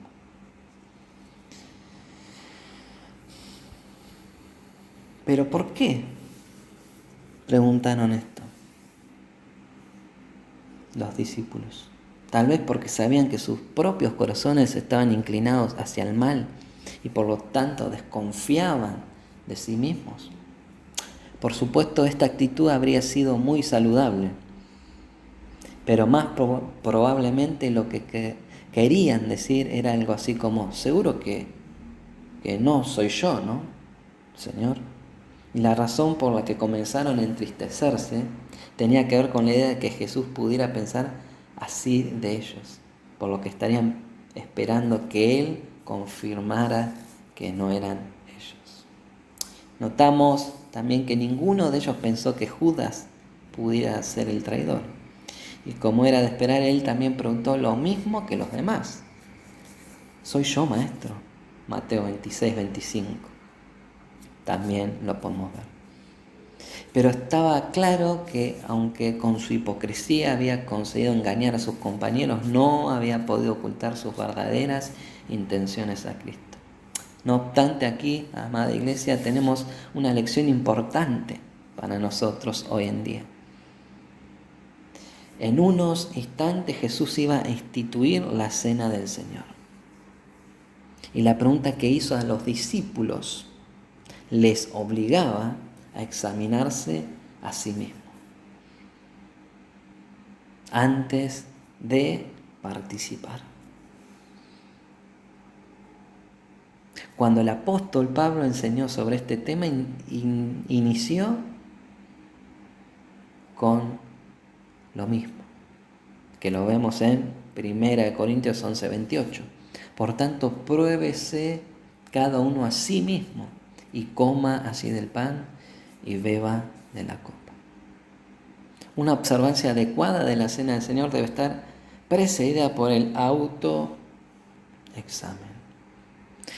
¿Pero por qué preguntaron esto los discípulos? Tal vez porque sabían que sus propios corazones estaban inclinados hacia el mal y por lo tanto desconfiaban de sí mismos. Por supuesto, esta actitud habría sido muy saludable, pero más probablemente lo que querían decir era algo así como: seguro que no soy yo, ¿no, Señor? Y la razón por la que comenzaron a entristecerse tenía que ver con la idea de que Jesús pudiera pensar así de ellos, por lo que estarían esperando que Él confirmara que no eran ellos. Notamos también que ninguno de ellos pensó que Judas pudiera ser el traidor. Y como era de esperar, él también preguntó lo mismo que los demás: ¿soy yo, maestro? Mateo 26, 25. También lo podemos ver. Pero estaba claro que, aunque con su hipocresía había conseguido engañar a sus compañeros, no había podido ocultar sus verdaderas intenciones a Cristo. No obstante, aquí, amada iglesia, tenemos una lección importante para nosotros hoy en día. En unos instantes Jesús iba a instituir la cena del Señor. Y la pregunta que hizo a los discípulos les obligaba a examinarse a sí mismos antes de participar. Cuando el apóstol Pablo enseñó sobre este tema, inició con lo mismo, que lo vemos en 1 Corintios 11, 28. Por tanto, pruébese cada uno a sí mismo y coma así del pan y beba de la copa. Una observancia adecuada de la cena del Señor debe estar precedida por el autoexamen.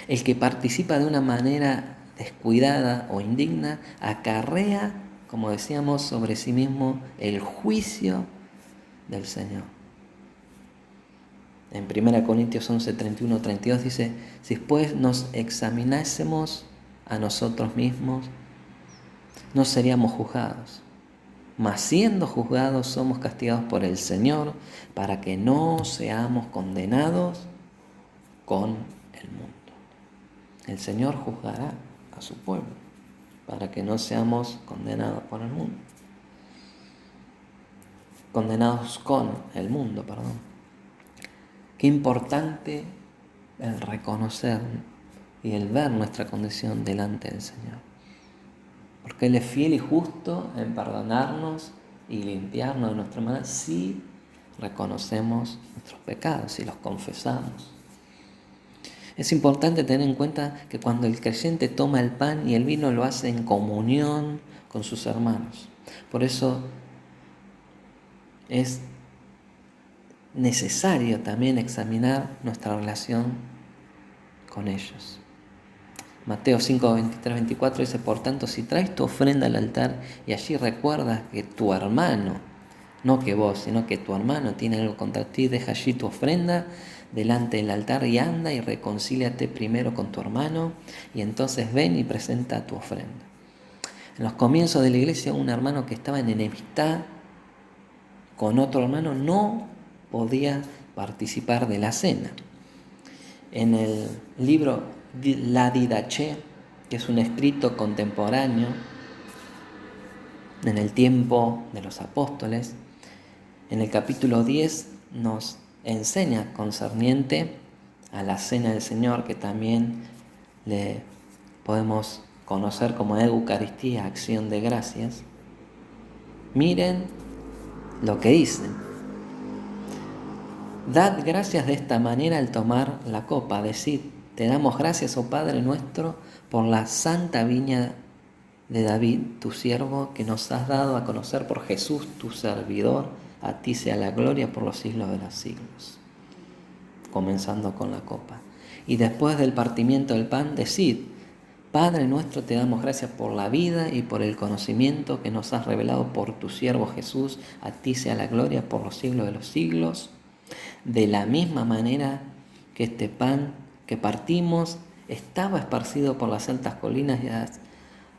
El que participa de una manera descuidada o indigna acarrea, como decíamos, sobre sí mismo el juicio del Señor. En 1 Corintios 11, 31, 32 dice: si pues nos examinásemos a nosotros mismos, no seríamos juzgados. Mas siendo juzgados somos castigados por el Señor para que no seamos condenados con el mundo. El Señor juzgará a su pueblo para que no seamos condenados por el mundo. Condenados con el mundo, perdón. Qué importante el reconocer y el ver nuestra condición delante del Señor. Porque Él es fiel y justo en perdonarnos y limpiarnos de nuestra maldad si reconocemos nuestros pecados, si los confesamos. Es importante tener en cuenta que cuando el creyente toma el pan y el vino lo hace en comunión con sus hermanos. Por eso es necesario también examinar nuestra relación con ellos. Mateo 5, 23, 24 dice: por tanto, si traes tu ofrenda al altar y allí recuerdas que tu hermano, no que vos, sino que tu hermano tiene algo contra ti, deja allí tu ofrenda delante del altar y anda y reconcíliate primero con tu hermano y entonces ven y presenta tu ofrenda. En los comienzos de la iglesia, un hermano que estaba en enemistad con otro hermano no podía participar de la cena. En el libro La Didache, que es un escrito contemporáneo en el tiempo de los apóstoles, en el capítulo 10 nos enseña concerniente a la cena del Señor, que también le podemos conocer como Eucaristía, acción de gracias. Miren lo que dicen: dad gracias de esta manera al tomar la copa, decid: te damos gracias, oh Padre nuestro, por la santa viña de David, tu siervo, que nos has dado a conocer por Jesús, tu servidor. A ti sea la gloria por los siglos de los siglos. Comenzando con la copa. Y después del partimiento del pan, decid: Padre nuestro, te damos gracias por la vida y por el conocimiento que nos has revelado por tu siervo Jesús. A ti sea la gloria por los siglos de los siglos. De la misma manera que este pan que partimos estaba esparcido por las altas colinas y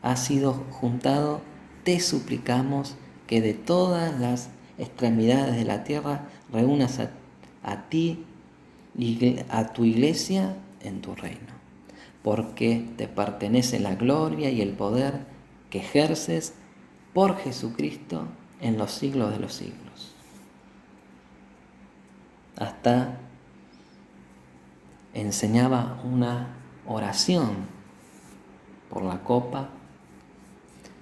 ha sido juntado, te suplicamos que de todas las extremidades de la tierra reúnas a ti y a tu iglesia en tu reino, porque te pertenece la gloria y el poder que ejerces por Jesucristo en los siglos de los siglos. Hasta enseñaba una oración por la copa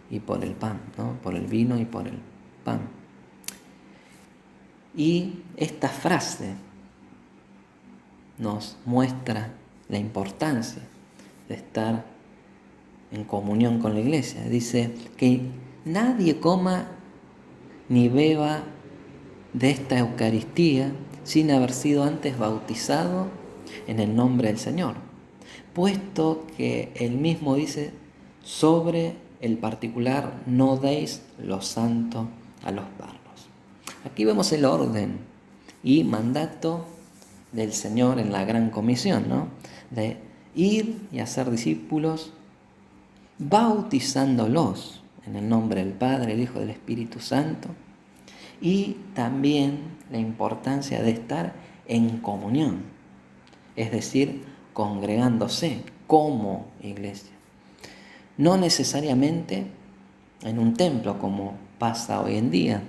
y por el pan, ¿no? Por el vino y por el pan. Y esta frase nos muestra la importancia de estar en comunión con la iglesia. Dice que nadie coma ni beba de esta Eucaristía sin haber sido antes bautizado en el nombre del Señor. puesto que él mismo dice, sobre el particular no deis lo santo a los perros. Aquí vemos el orden y mandato del Señor en la gran comisión, ¿no? De ir y hacer discípulos, bautizándolos en el nombre del Padre, el Hijo y del Espíritu Santo, y también la importancia de estar en comunión, es decir, congregándose como iglesia. No necesariamente en un templo como pasa hoy en día,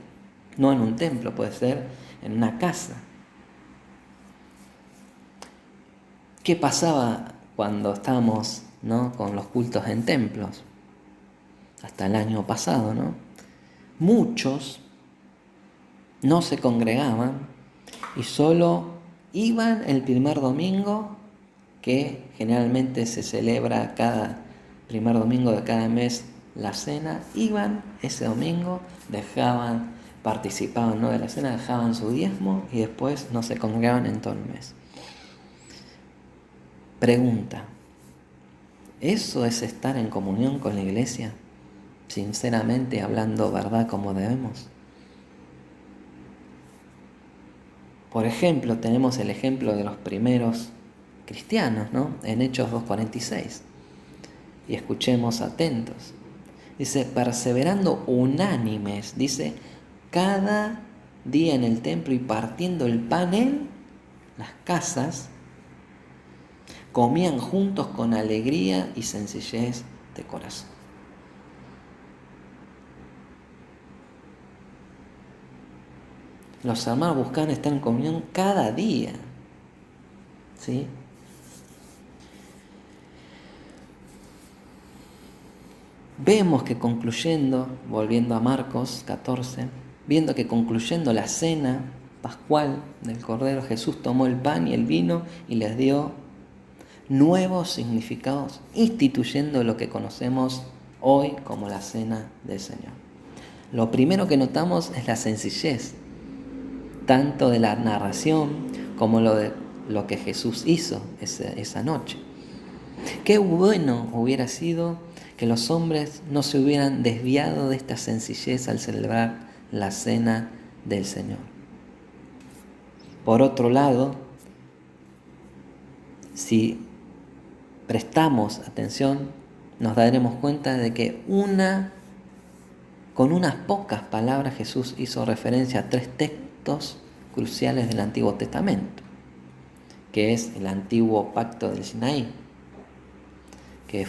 no en un templo, puede ser en una casa. ¿Qué pasaba cuando estábamos, ¿no?, con los cultos en templos? Hasta el año pasado, ¿no? Muchos no se congregaban y solo iban el primer domingo, que generalmente se celebra cada primer domingo de cada mes la cena. Iban ese domingo, participaban, ¿no?, de la cena, dejaban su diezmo y después no se congregaban en todo el mes. Pregunta, ¿eso es estar en comunión con la iglesia? Sinceramente, hablando verdad como debemos. Por ejemplo, tenemos el ejemplo de los primeros cristianos, ¿no?, en Hechos 2:46. Y escuchemos atentos. Dice, perseverando unánimes, dice, cada día en el templo y partiendo el pan en las casas, comían juntos con alegría y sencillez de corazón. Los hermanos buscaban estar en comunión cada día, ¿sí? Vemos que concluyendo, volviendo a Marcos 14, viendo que concluyendo la cena pascual del Cordero, Jesús tomó el pan y el vino y les dio nuevos significados, instituyendo lo que conocemos hoy como la cena del Señor. Lo primero que notamos es la sencillez, tanto de la narración como de lo que Jesús hizo esa noche. Qué bueno hubiera sido que los hombres no se hubieran desviado de esta sencillez al celebrar la cena del Señor. Por otro lado, si prestamos atención, nos daremos cuenta de que con unas pocas palabras Jesús hizo referencia a 3 textos cruciales del Antiguo Testamento, que es el antiguo pacto del Sinaí, que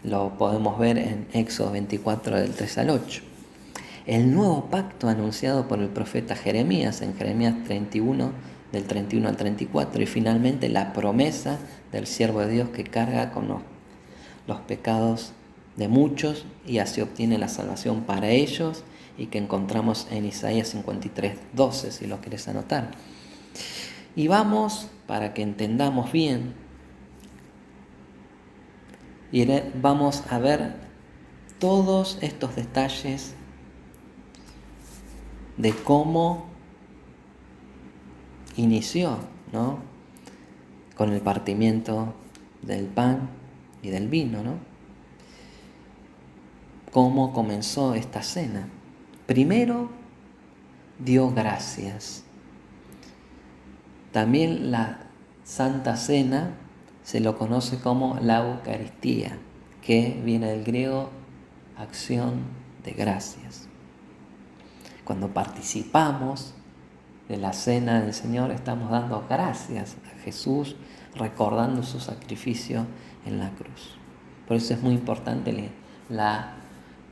lo podemos ver en Éxodo 24 del 3 al 8. El nuevo pacto anunciado por el profeta Jeremías en Jeremías 31 del 31 al 34, y finalmente la promesa del siervo de Dios que carga con los pecados de muchos y así obtiene la salvación para ellos, y que encontramos en Isaías 53:12, si lo querés anotar. Y vamos, para que entendamos bien, vamos a ver todos estos detalles de cómo inició, ¿no?, con el partimiento del pan y del vino, ¿no? Cómo comenzó esta cena. Primero dio gracias. También la Santa Cena se lo conoce como la Eucaristía, que viene del griego acción de gracias. Cuando participamos de la cena del Señor, estamos dando gracias a Jesús, recordando su sacrificio en la cruz. Por eso es muy importante la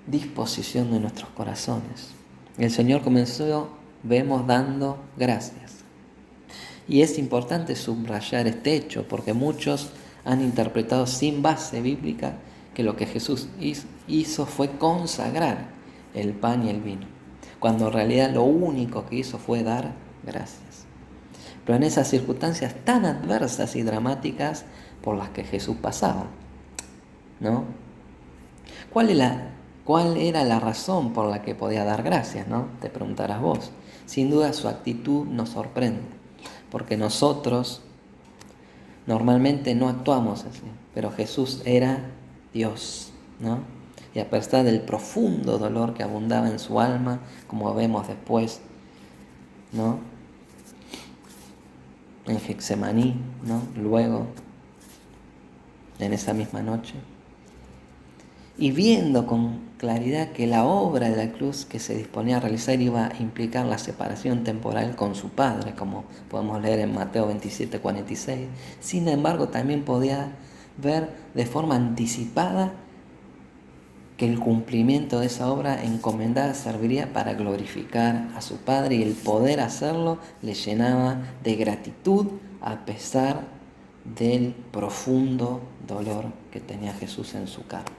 disposición de nuestros corazones. El Señor comenzó, vemos, dando gracias. Y es importante subrayar este hecho, porque muchos han interpretado sin base bíblica que lo que Jesús hizo fue consagrar el pan y el vino, cuando en realidad lo único que hizo fue dar gracias. Pero en esas circunstancias tan adversas y dramáticas por las que Jesús pasaba, ¿no? ¿Cuál era la razón por la que podía dar gracias, ¿no?, te preguntarás vos. Sin duda su actitud nos sorprende, porque nosotros Normalmente no actuamos así, pero Jesús era Dios, ¿no? Y a pesar del profundo dolor que abundaba en su alma, como vemos después, ¿no? En Getsemaní, ¿no? Luego, en esa misma noche, y viendo con claridad que la obra de la cruz que se disponía a realizar iba a implicar la separación temporal con su Padre, como podemos leer en Mateo 27:46, sin embargo también podía ver de forma anticipada que el cumplimiento de esa obra encomendada serviría para glorificar a su Padre, y el poder hacerlo le llenaba de gratitud a pesar del profundo dolor que tenía Jesús en su carne.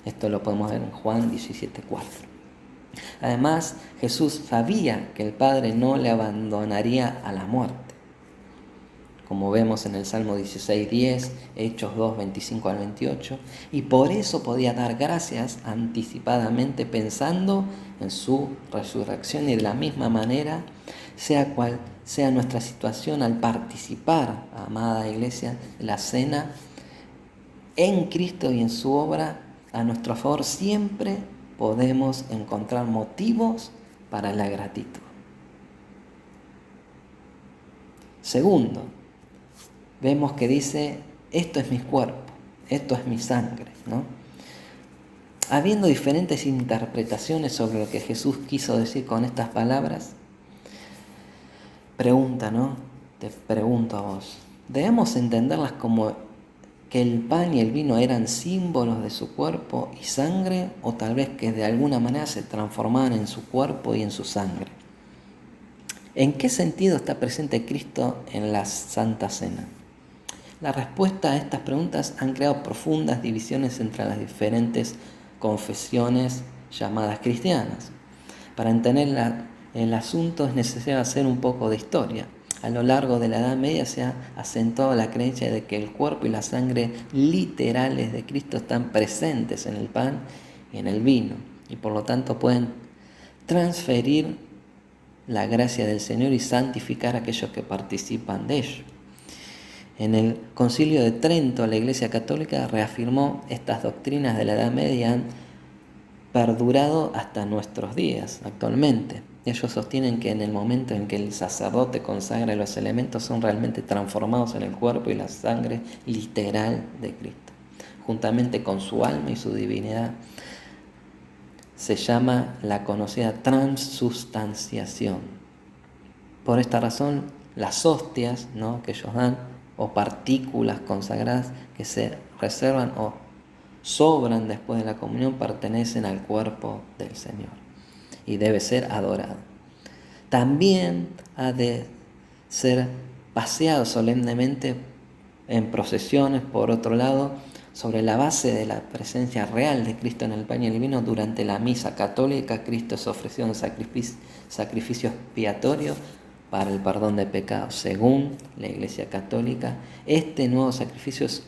Esto lo podemos ver en Juan 17:4. Además, Jesús sabía que el Padre no le abandonaría a la muerte, como vemos en el Salmo 16:10, Hechos 2:25-28, y por eso podía dar gracias anticipadamente pensando en su resurrección, y de la misma manera, sea cual sea nuestra situación al participar, amada Iglesia, de la cena en Cristo y en su obra a nuestro favor, siempre podemos encontrar motivos para la gratitud. Segundo, vemos que dice, esto es mi cuerpo, esto es mi sangre, ¿no? Habiendo diferentes interpretaciones sobre lo que Jesús quiso decir con estas palabras, pregunta, ¿no? Te pregunto a vos, ¿debemos entenderlas como que el pan y el vino eran símbolos de su cuerpo y sangre, o tal vez que de alguna manera se transformaban en su cuerpo y en su sangre? ¿En qué sentido está presente Cristo en la Santa Cena? La respuesta a estas preguntas han creado profundas divisiones entre las diferentes confesiones llamadas cristianas. Para entender el asunto es necesario hacer un poco de historia. A lo largo de la Edad Media se ha acentuado la creencia de que el cuerpo y la sangre literales de Cristo están presentes en el pan y en el vino, y por lo tanto pueden transferir la gracia del Señor y santificar a aquellos que participan de ello. En el Concilio de Trento, la Iglesia Católica reafirmó estas doctrinas de la Edad Media y han perdurado hasta nuestros días actualmente. Ellos sostienen que en el momento en que el sacerdote consagra los elementos, son realmente transformados en el cuerpo y la sangre literal de Cristo, juntamente con su alma y su divinidad. Se llama la conocida transustanciación. Por esta razón, las hostias, ¿no?, que ellos dan, o partículas consagradas que se reservan o sobran después de la comunión, pertenecen al cuerpo del Señor y debe ser adorado. También ha de ser paseado solemnemente en procesiones, por otro lado, sobre la base de la presencia real de Cristo en el pan y el vino. Durante la misa católica, Cristo es ofrecido en sacrificio expiatorio para el perdón de pecados. Según la Iglesia Católica, este nuevo sacrificio es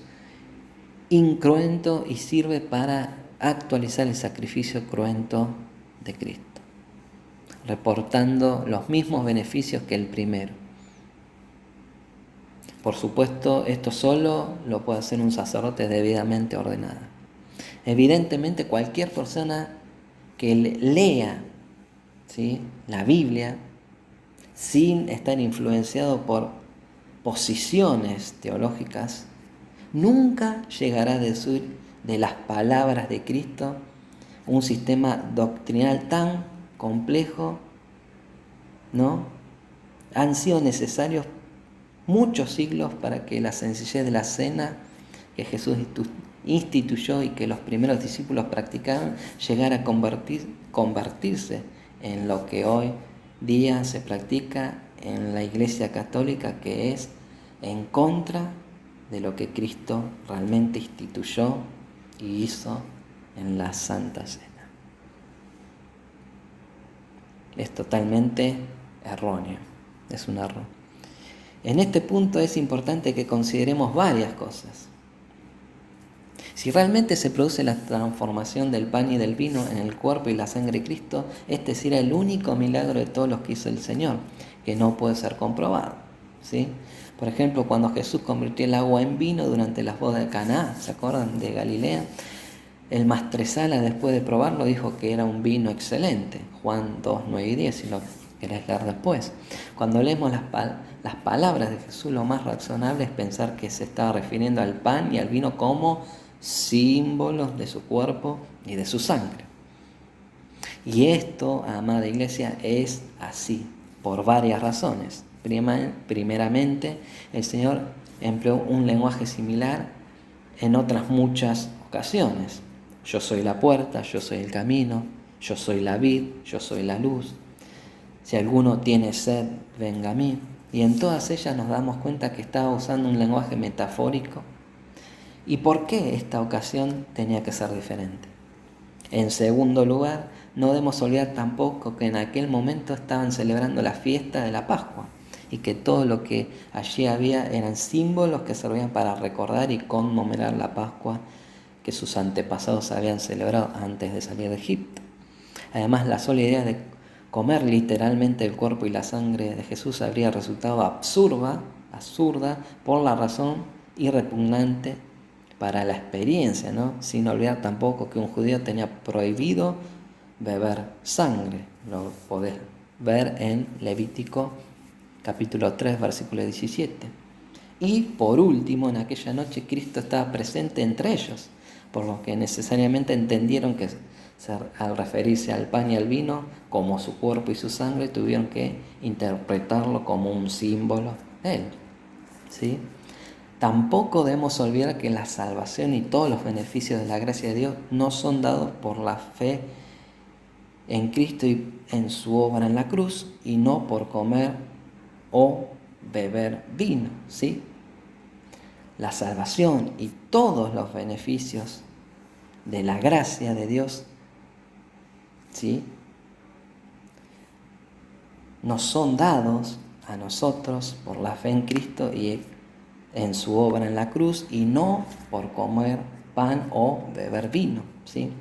incruento y sirve para actualizar el sacrificio cruento de Cristo, reportando los mismos beneficios que el primero. Por supuesto, esto solo lo puede hacer un sacerdote debidamente ordenado. Evidentemente, cualquier persona que lea, ¿sí?, la Biblia sin estar influenciado por posiciones teológicas, nunca llegará a decir de las palabras de Cristo un sistema doctrinal tan complejo, ¿no? Han sido necesarios muchos siglos para que la sencillez de la cena que Jesús instituyó y que los primeros discípulos practicaron llegara a convertirse en lo que hoy día se practica en la Iglesia Católica, que es en contra de lo que Cristo realmente instituyó y hizo en la Santa Cena. Es totalmente erróneo, es un error. En este punto es importante que consideremos varias cosas. Si realmente se produce la transformación del pan y del vino en el cuerpo y la sangre de Cristo, este será el único milagro de todos los que hizo el Señor, que no puede ser comprobado. ¿sí? Por ejemplo, cuando Jesús convirtió el agua en vino durante las bodas de Caná, ¿se acuerdan? De Galilea. El maestresala, después de probarlo, dijo que era un vino excelente. Juan 2, 9 y 10, si lo querés leer después. Cuando leemos las palabras de Jesús, lo más razonable es pensar que se estaba refiriendo al pan y al vino como símbolos de su cuerpo y de su sangre. Y esto, amada iglesia, es así, por varias razones. Primeramente, el Señor empleó un lenguaje similar en otras muchas ocasiones. Yo soy la puerta, yo soy el camino, yo soy la vid, yo soy la luz. Si alguno tiene sed, venga a mí. Y en todas ellas nos damos cuenta que estaba usando un lenguaje metafórico. ¿Y por qué esta ocasión tenía que ser diferente? En segundo lugar, no debemos olvidar tampoco que en aquel momento estaban celebrando la fiesta de la Pascua y que todo lo que allí había eran símbolos que servían para recordar y conmemorar la Pascua que sus antepasados habían celebrado antes de salir de Egipto. Además, la sola idea de comer literalmente el cuerpo y la sangre de Jesús habría resultado absurda por la razón y repugnante para la experiencia, ¿no? Sin olvidar tampoco que un judío tenía prohibido beber sangre. Lo podés ver en Levítico capítulo 3, versículo 17. Y por último, en aquella noche Cristo estaba presente entre ellos, por lo que necesariamente entendieron que al referirse al pan y al vino como su cuerpo y su sangre, tuvieron que interpretarlo como un símbolo de él, ¿sí? Tampoco debemos olvidar que la salvación y todos los beneficios de la gracia de Dios no son dados por la fe en Cristo y en su obra en la cruz, y no por comer o beber vino, ¿sí? La salvación y todos los beneficios de la gracia de Dios, ¿sí?, nos son dados a nosotros por la fe en Cristo y en su obra en la cruz, y no por comer pan o beber vino, ¿sí?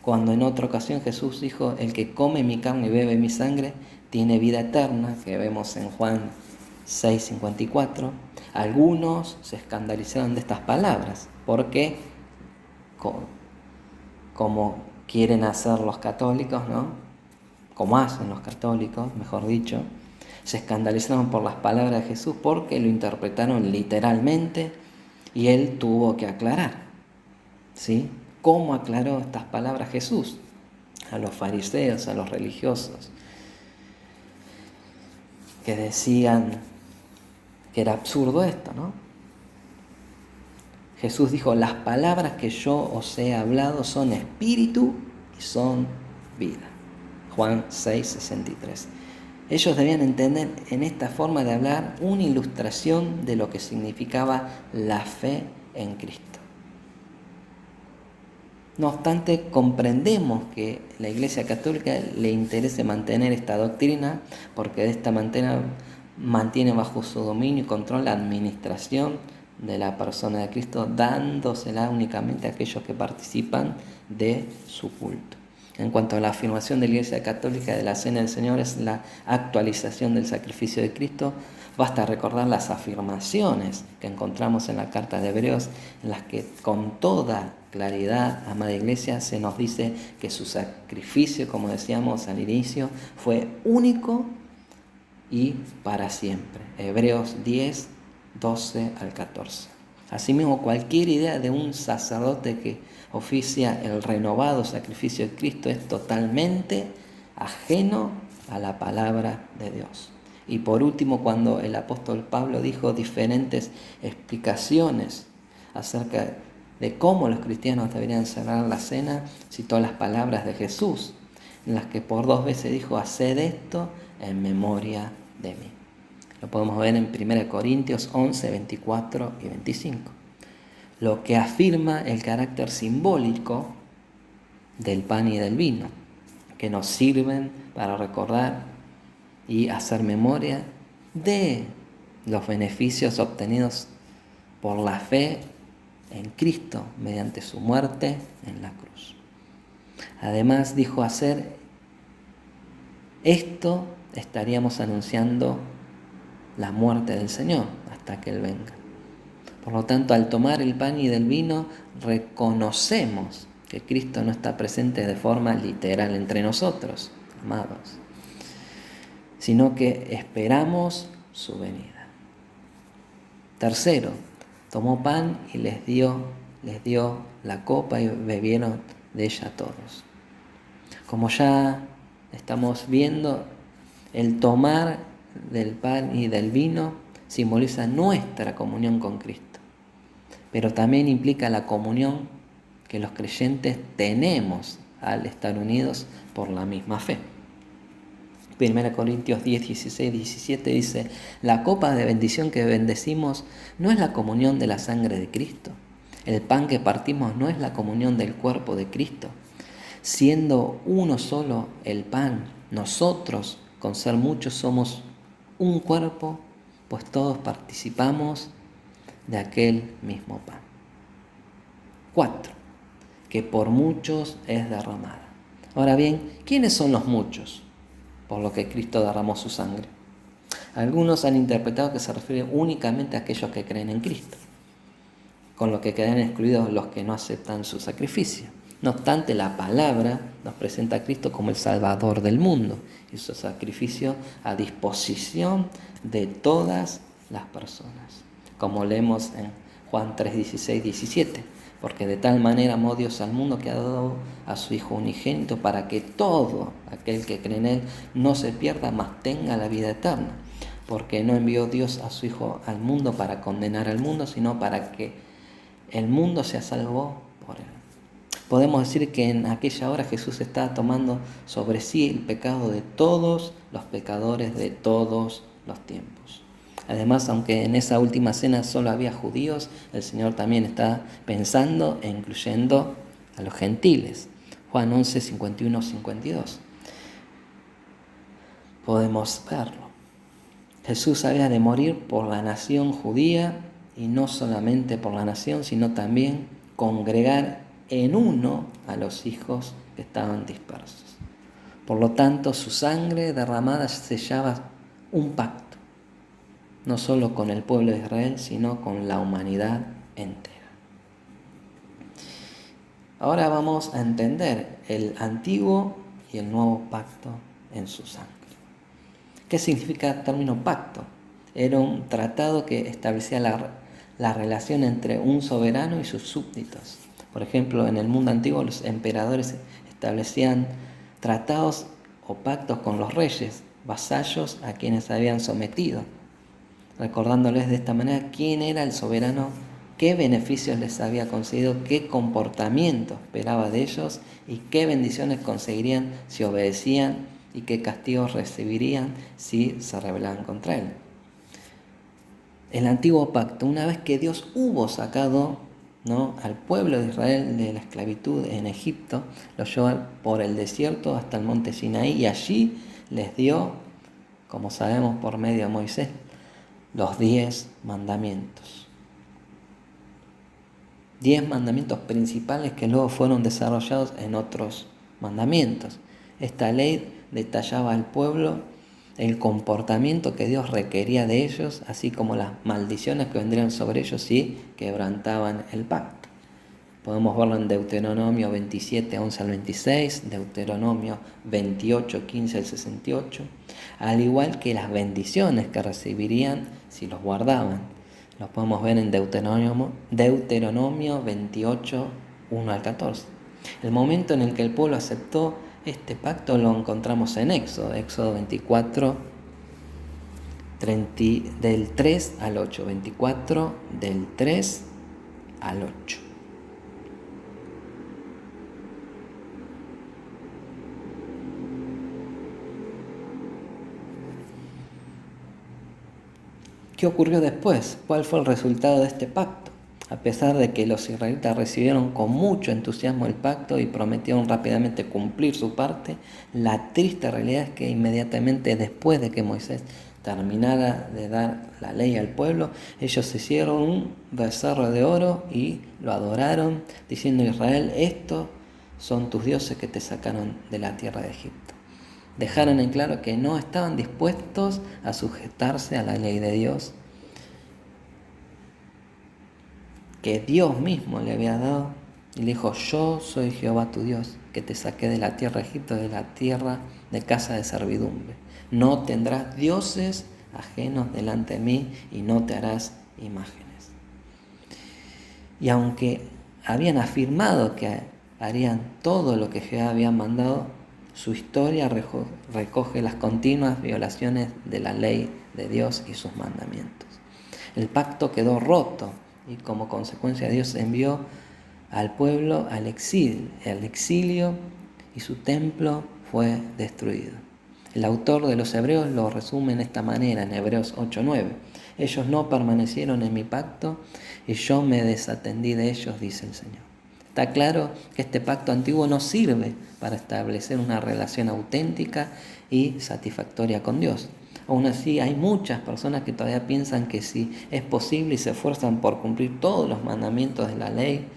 Cuando en otra ocasión Jesús dijo: el que come mi carne y bebe mi sangre tiene vida eterna, que vemos en Juan 6:54, algunos se escandalizaron de estas palabras, porque como quieren hacer los católicos, ¿no? Como hacen los católicos, mejor dicho, se escandalizaron por las palabras de Jesús porque lo interpretaron literalmente, y él tuvo que aclarar, ¿sí? ¿Cómo aclaró estas palabras Jesús a los fariseos, a los religiosos, que decían que era absurdo esto, ¿no? Jesús dijo: las palabras que yo os he hablado son espíritu y son vida. Juan 6:63. Ellos debían entender en esta forma de hablar una ilustración de lo que significaba la fe en Cristo. No obstante, comprendemos que la Iglesia Católica le interese mantener esta doctrina, porque de esta manera mantiene bajo su dominio y control la administración de la persona de Cristo, dándosela únicamente a aquellos que participan de su culto. En cuanto a la afirmación de la Iglesia Católica de la Cena del Señor es la actualización del sacrificio de Cristo, basta recordar las afirmaciones que encontramos en la carta de Hebreos, en las que con toda claridad, amada Iglesia, se nos dice que su sacrificio, como decíamos al inicio, fue único y para siempre. Hebreos 10, 12 al 14. Asimismo, cualquier idea de un sacerdote que oficia el renovado sacrificio de Cristo es totalmente ajeno a la palabra de Dios. Y por último, cuando el apóstol Pablo dijo diferentes explicaciones acerca de cómo los cristianos deberían celebrar la cena, citó las palabras de Jesús, en las que por 2 veces dijo: haced esto en memoria de mí. Lo podemos ver en 1 Corintios 11, 24 y 25. Lo que afirma el carácter simbólico del pan y del vino, que nos sirven para recordar y hacer memoria de los beneficios obtenidos por la fe en Cristo mediante su muerte en la cruz. Además, dijo: hacer esto estaríamos anunciando la muerte del Señor hasta que Él venga. Por lo tanto, al tomar el pan y del vino, reconocemos que Cristo no está presente de forma literal entre nosotros, amados, sino que esperamos su venida. Tercero, tomó pan y les dio la copa y bebieron de ella todos. Como ya estamos viendo, el tomar del pan y del vino simboliza nuestra comunión con Cristo, pero también implica la comunión que los creyentes tenemos al estar unidos por la misma fe. 1 Corintios 10, 16, 17 dice: la copa de bendición que bendecimos no es la comunión de la sangre de Cristo. El pan que partimos no es la comunión del cuerpo de Cristo. Siendo uno solo el pan, nosotros, con ser muchos, somos un cuerpo, pues todos participamos de aquel mismo pan. 4. Que por muchos es derramada. Ahora bien, ¿quiénes son los muchos por lo que Cristo derramó su sangre? Algunos han interpretado que se refiere únicamente a aquellos que creen en Cristo, con lo que quedan excluidos los que no aceptan su sacrificio. No obstante, la palabra nos presenta a Cristo como el Salvador del mundo y su sacrificio a disposición de todas las personas, como leemos en Juan 3, 16, 17. Porque de tal manera amó Dios al mundo que ha dado a su Hijo unigénito para que todo aquel que cree en Él no se pierda, mas tenga la vida eterna. Porque no envió Dios a su Hijo al mundo para condenar al mundo, sino para que el mundo sea salvo por Él. Podemos decir que en aquella hora Jesús estaba tomando sobre sí el pecado de todos los pecadores de todos los tiempos. Además, aunque en esa última cena solo había judíos, el Señor también está pensando e incluyendo a los gentiles. Juan 11, 51, 52. Podemos verlo. Jesús había de morir por la nación judía, y no solamente por la nación, sino también congregar en uno a los hijos que estaban dispersos. Por lo tanto, su sangre derramada sellaba un pacto, no solo con el pueblo de Israel, sino con la humanidad entera. Ahora vamos a entender el antiguo y el nuevo pacto en su sangre. ¿Qué significa el término pacto? Era un tratado que establecía la relación entre un soberano y sus súbditos. Por ejemplo, en el mundo antiguo los emperadores establecían tratados o pactos con los reyes, vasallos a quienes habían sometido, recordándoles de esta manera quién era el soberano, qué beneficios les había concedido, qué comportamiento esperaba de ellos y qué bendiciones conseguirían si obedecían y qué castigos recibirían si se rebelaban contra él. El antiguo pacto, una vez que Dios hubo sacado al pueblo de Israel de la esclavitud en Egipto, lo llevó por el desierto hasta el monte Sinaí y allí les dio, como sabemos por medio de Moisés, los 10 mandamientos. 10 mandamientos principales que luego fueron desarrollados en otros mandamientos. Esta ley detallaba al pueblo el comportamiento que Dios requería de ellos, así como las maldiciones que vendrían sobre ellos si quebrantaban el pacto. Podemos verlo en Deuteronomio 27, 11 al 26, Deuteronomio 28, 15 al 68, al igual que las bendiciones que recibirían si los guardaban. Los podemos ver en Deuteronomio 28, 1 al 14. El momento en el que el pueblo aceptó este pacto lo encontramos en Éxodo 24, del 3 al 8, 24 del 3 al 8. ¿Qué ocurrió después? ¿Cuál fue el resultado de este pacto? A pesar de que los israelitas recibieron con mucho entusiasmo el pacto y prometieron rápidamente cumplir su parte, la triste realidad es que inmediatamente después de que Moisés terminara de dar la ley al pueblo, ellos hicieron un becerro de oro y lo adoraron, diciendo: Israel, estos son tus dioses que te sacaron de la tierra de Egipto. dejaron en claro que no estaban dispuestos a sujetarse a la ley de Dios, que Dios mismo le había dado, y le dijo: yo soy Jehová tu Dios, que te saqué de la tierra de Egipto, de la tierra de casa de servidumbre. No tendrás dioses ajenos delante de mí, y no te harás imágenes. Y aunque habían afirmado que harían todo lo que Jehová había mandado, su historia recoge las continuas violaciones de la ley de Dios y sus mandamientos. El pacto quedó roto y como consecuencia Dios envió al pueblo al exilio y su templo fue destruido. El autor de los Hebreos lo resume de esta manera en Hebreos 8:9. Ellos no permanecieron en mi pacto y yo me desatendí de ellos, dice el Señor. Está claro que este pacto antiguo no sirve para establecer una relación auténtica y satisfactoria con Dios. Aún así, hay muchas personas que todavía piensan que sí es posible y se esfuerzan por cumplir todos los mandamientos de la ley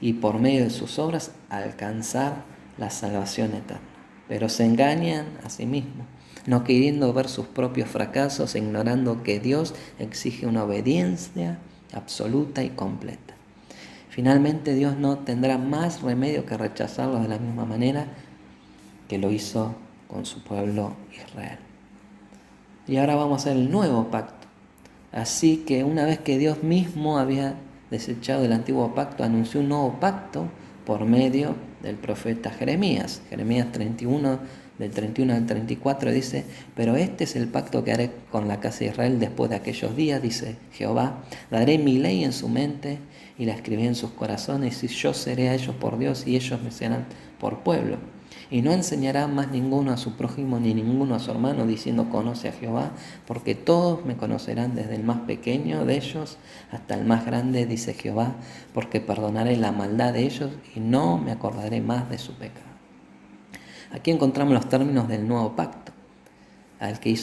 y por medio de sus obras alcanzar la salvación eterna. Pero se engañan a sí mismos, no queriendo ver sus propios fracasos, ignorando que Dios exige una obediencia absoluta y completa. Finalmente, Dios no tendrá más remedio que rechazarlos de la misma manera que lo hizo con su pueblo Israel. Y ahora vamos a ver el nuevo pacto. Así que una vez que Dios mismo había desechado el antiguo pacto, anunció un nuevo pacto por medio del profeta Jeremías. Jeremías 31, del 31 al 34 dice: pero este es el pacto que haré con la casa de Israel después de aquellos días, dice Jehová. Daré mi ley en su mente y la escribí en sus corazones, y yo seré a ellos por Dios y ellos me serán por pueblo. Y no enseñará más ninguno a su prójimo ni ninguno a su hermano diciendo: conoce a Jehová, porque todos me conocerán, desde el más pequeño de ellos hasta el más grande, dice Jehová, porque perdonaré la maldad de ellos y no me acordaré más de su pecado. Aquí encontramos los términos del nuevo pacto, al que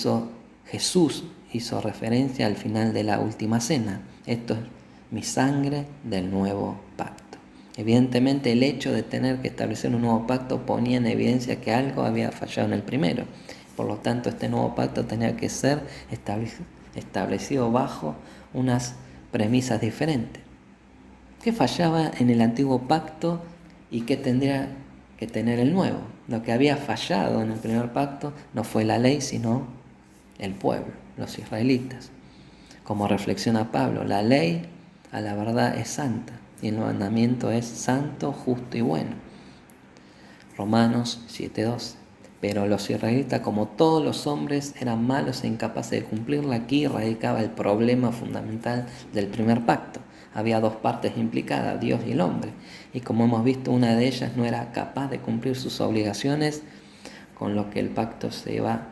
Jesús hizo referencia al final de la última cena. Esto es mi sangre del nuevo pacto. Evidentemente, el hecho de tener que establecer un nuevo pacto ponía en evidencia que algo había fallado en el primero. Por lo tanto, este nuevo pacto tenía que ser establecido bajo unas premisas diferentes. ¿Qué fallaba en el antiguo pacto y qué tendría que tener el nuevo? Lo que había fallado en el primer pacto no fue la ley, sino el pueblo, los israelitas. Como reflexiona Pablo, la ley a la verdad es santa y el mandamiento es santo, justo y bueno. Romanos 7:12. Pero los israelitas, como todos los hombres, eran malos e incapaces de cumplirla. Aquí radicaba el problema fundamental del primer pacto. Había dos partes implicadas, Dios y el hombre. Y como hemos visto, una de ellas no era capaz de cumplir sus obligaciones, con lo que el pacto se iba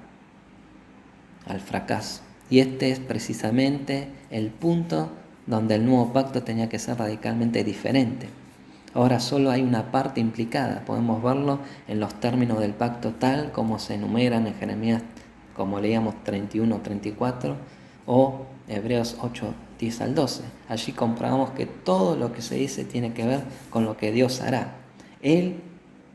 al fracaso. Y este es precisamente el punto donde el nuevo pacto tenía que ser radicalmente diferente. Ahora solo hay una parte implicada, podemos verlo en los términos del pacto tal como se enumeran en Jeremías, como leíamos 31-34, o Hebreos 8:10 al 12. Allí comprobamos que todo lo que se dice tiene que ver con lo que Dios hará. Él,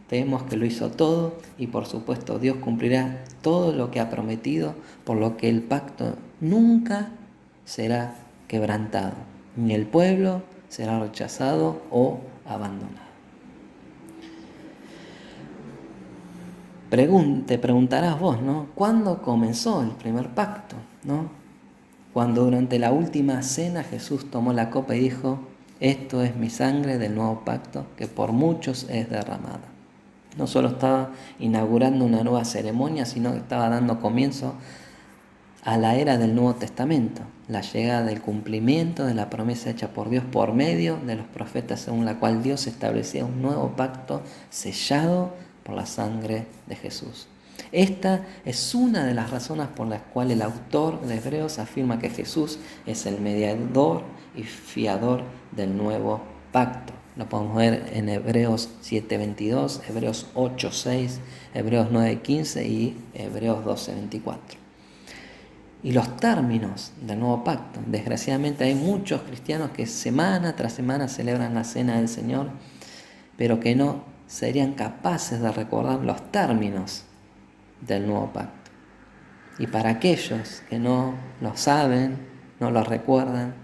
vemos que lo hizo todo y por supuesto Dios cumplirá todo lo que ha prometido, por lo que el pacto nunca será quebrantado, ni el pueblo será rechazado o abandonado. Te preguntarás vos, ¿no? ¿Cuándo comenzó el primer pacto? ¿No? Cuando durante la última cena Jesús tomó la copa y dijo: esto es mi sangre del nuevo pacto que por muchos es derramada. No solo estaba inaugurando una nueva ceremonia, sino que estaba dando comienzo a la era del Nuevo Testamento, la llegada del cumplimiento de la promesa hecha por Dios por medio de los profetas, según la cual Dios establecía un nuevo pacto sellado por la sangre de Jesús. Esta es una de las razones por las cuales el autor de Hebreos afirma que Jesús es el mediador y fiador del nuevo pacto. Lo podemos ver en Hebreos 7:22, Hebreos 8:6, Hebreos 9:15 y Hebreos 12:24. Y los términos del nuevo pacto. Desgraciadamente hay muchos cristianos que semana tras semana celebran la cena del Señor, pero que no serían capaces de recordar los términos del nuevo pacto. Y para aquellos que no lo saben, no lo recuerdan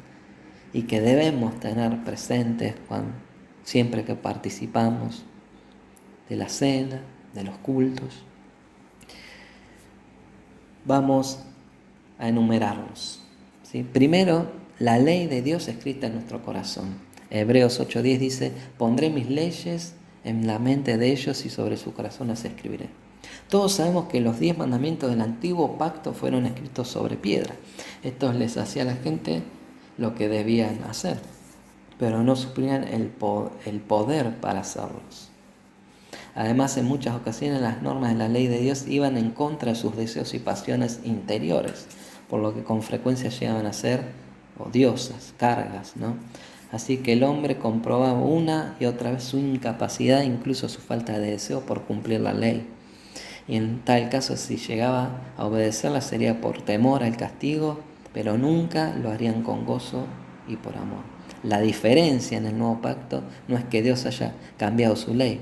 y que debemos tener presentes siempre que participamos de la cena, de los cultos, vamos a enumerarlos, ¿sí? Primero, la ley de Dios escrita en nuestro corazón. Hebreos 8:10 dice: pondré mis leyes en la mente de ellos y sobre su corazón las escribiré. Todos sabemos que los 10 mandamientos del antiguo pacto fueron escritos sobre piedra. Esto les hacía a la gente lo que debían hacer, pero no suplían el poder para hacerlos. Además, en muchas ocasiones las normas de la ley de Dios iban en contra de sus deseos y pasiones interiores, por lo que con frecuencia llegaban a ser odiosas, cargas, ¿no? Así que el hombre comprobaba una y otra vez su incapacidad, incluso su falta de deseo por cumplir la ley. Y en tal caso, si llegaba a obedecerla, sería por temor al castigo, pero nunca lo harían con gozo y por amor. La diferencia en el nuevo pacto no es que Dios haya cambiado su ley,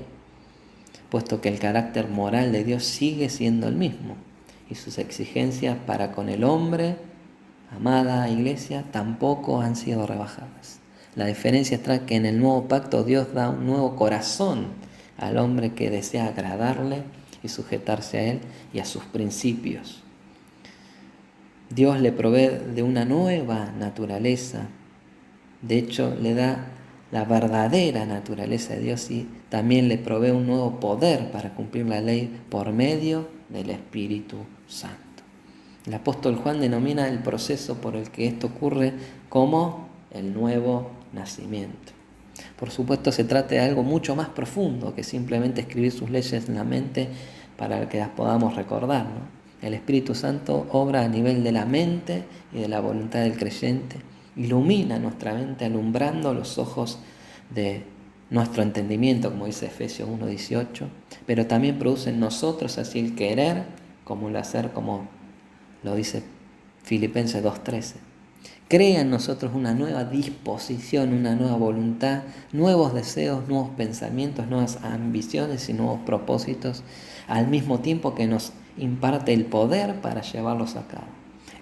puesto que el carácter moral de Dios sigue siendo el mismo, y sus exigencias para con el hombre, amada iglesia, tampoco han sido rebajadas. La diferencia está que en el nuevo pacto Dios da un nuevo corazón al hombre que desea agradarle y sujetarse a él y a sus principios. Dios le provee de una nueva naturaleza. De hecho, le da la verdadera naturaleza de Dios y también le provee un nuevo poder para cumplir la ley por medio del Espíritu Santo. El apóstol Juan denomina el proceso por el que esto ocurre como el nuevo nacimiento. Por supuesto, se trata de algo mucho más profundo que simplemente escribir sus leyes en la mente para que las podamos recordar, ¿no? El Espíritu Santo obra a nivel de la mente y de la voluntad del creyente. Ilumina nuestra mente alumbrando los ojos de nuestro entendimiento, como dice Efesios 1:18, pero también produce en nosotros así el querer como el hacer, como lo dice Filipenses 2:13. Crea en nosotros una nueva disposición, una nueva voluntad, nuevos deseos, nuevos pensamientos, nuevas ambiciones y nuevos propósitos, al mismo tiempo que nos imparte el poder para llevarlos a cabo.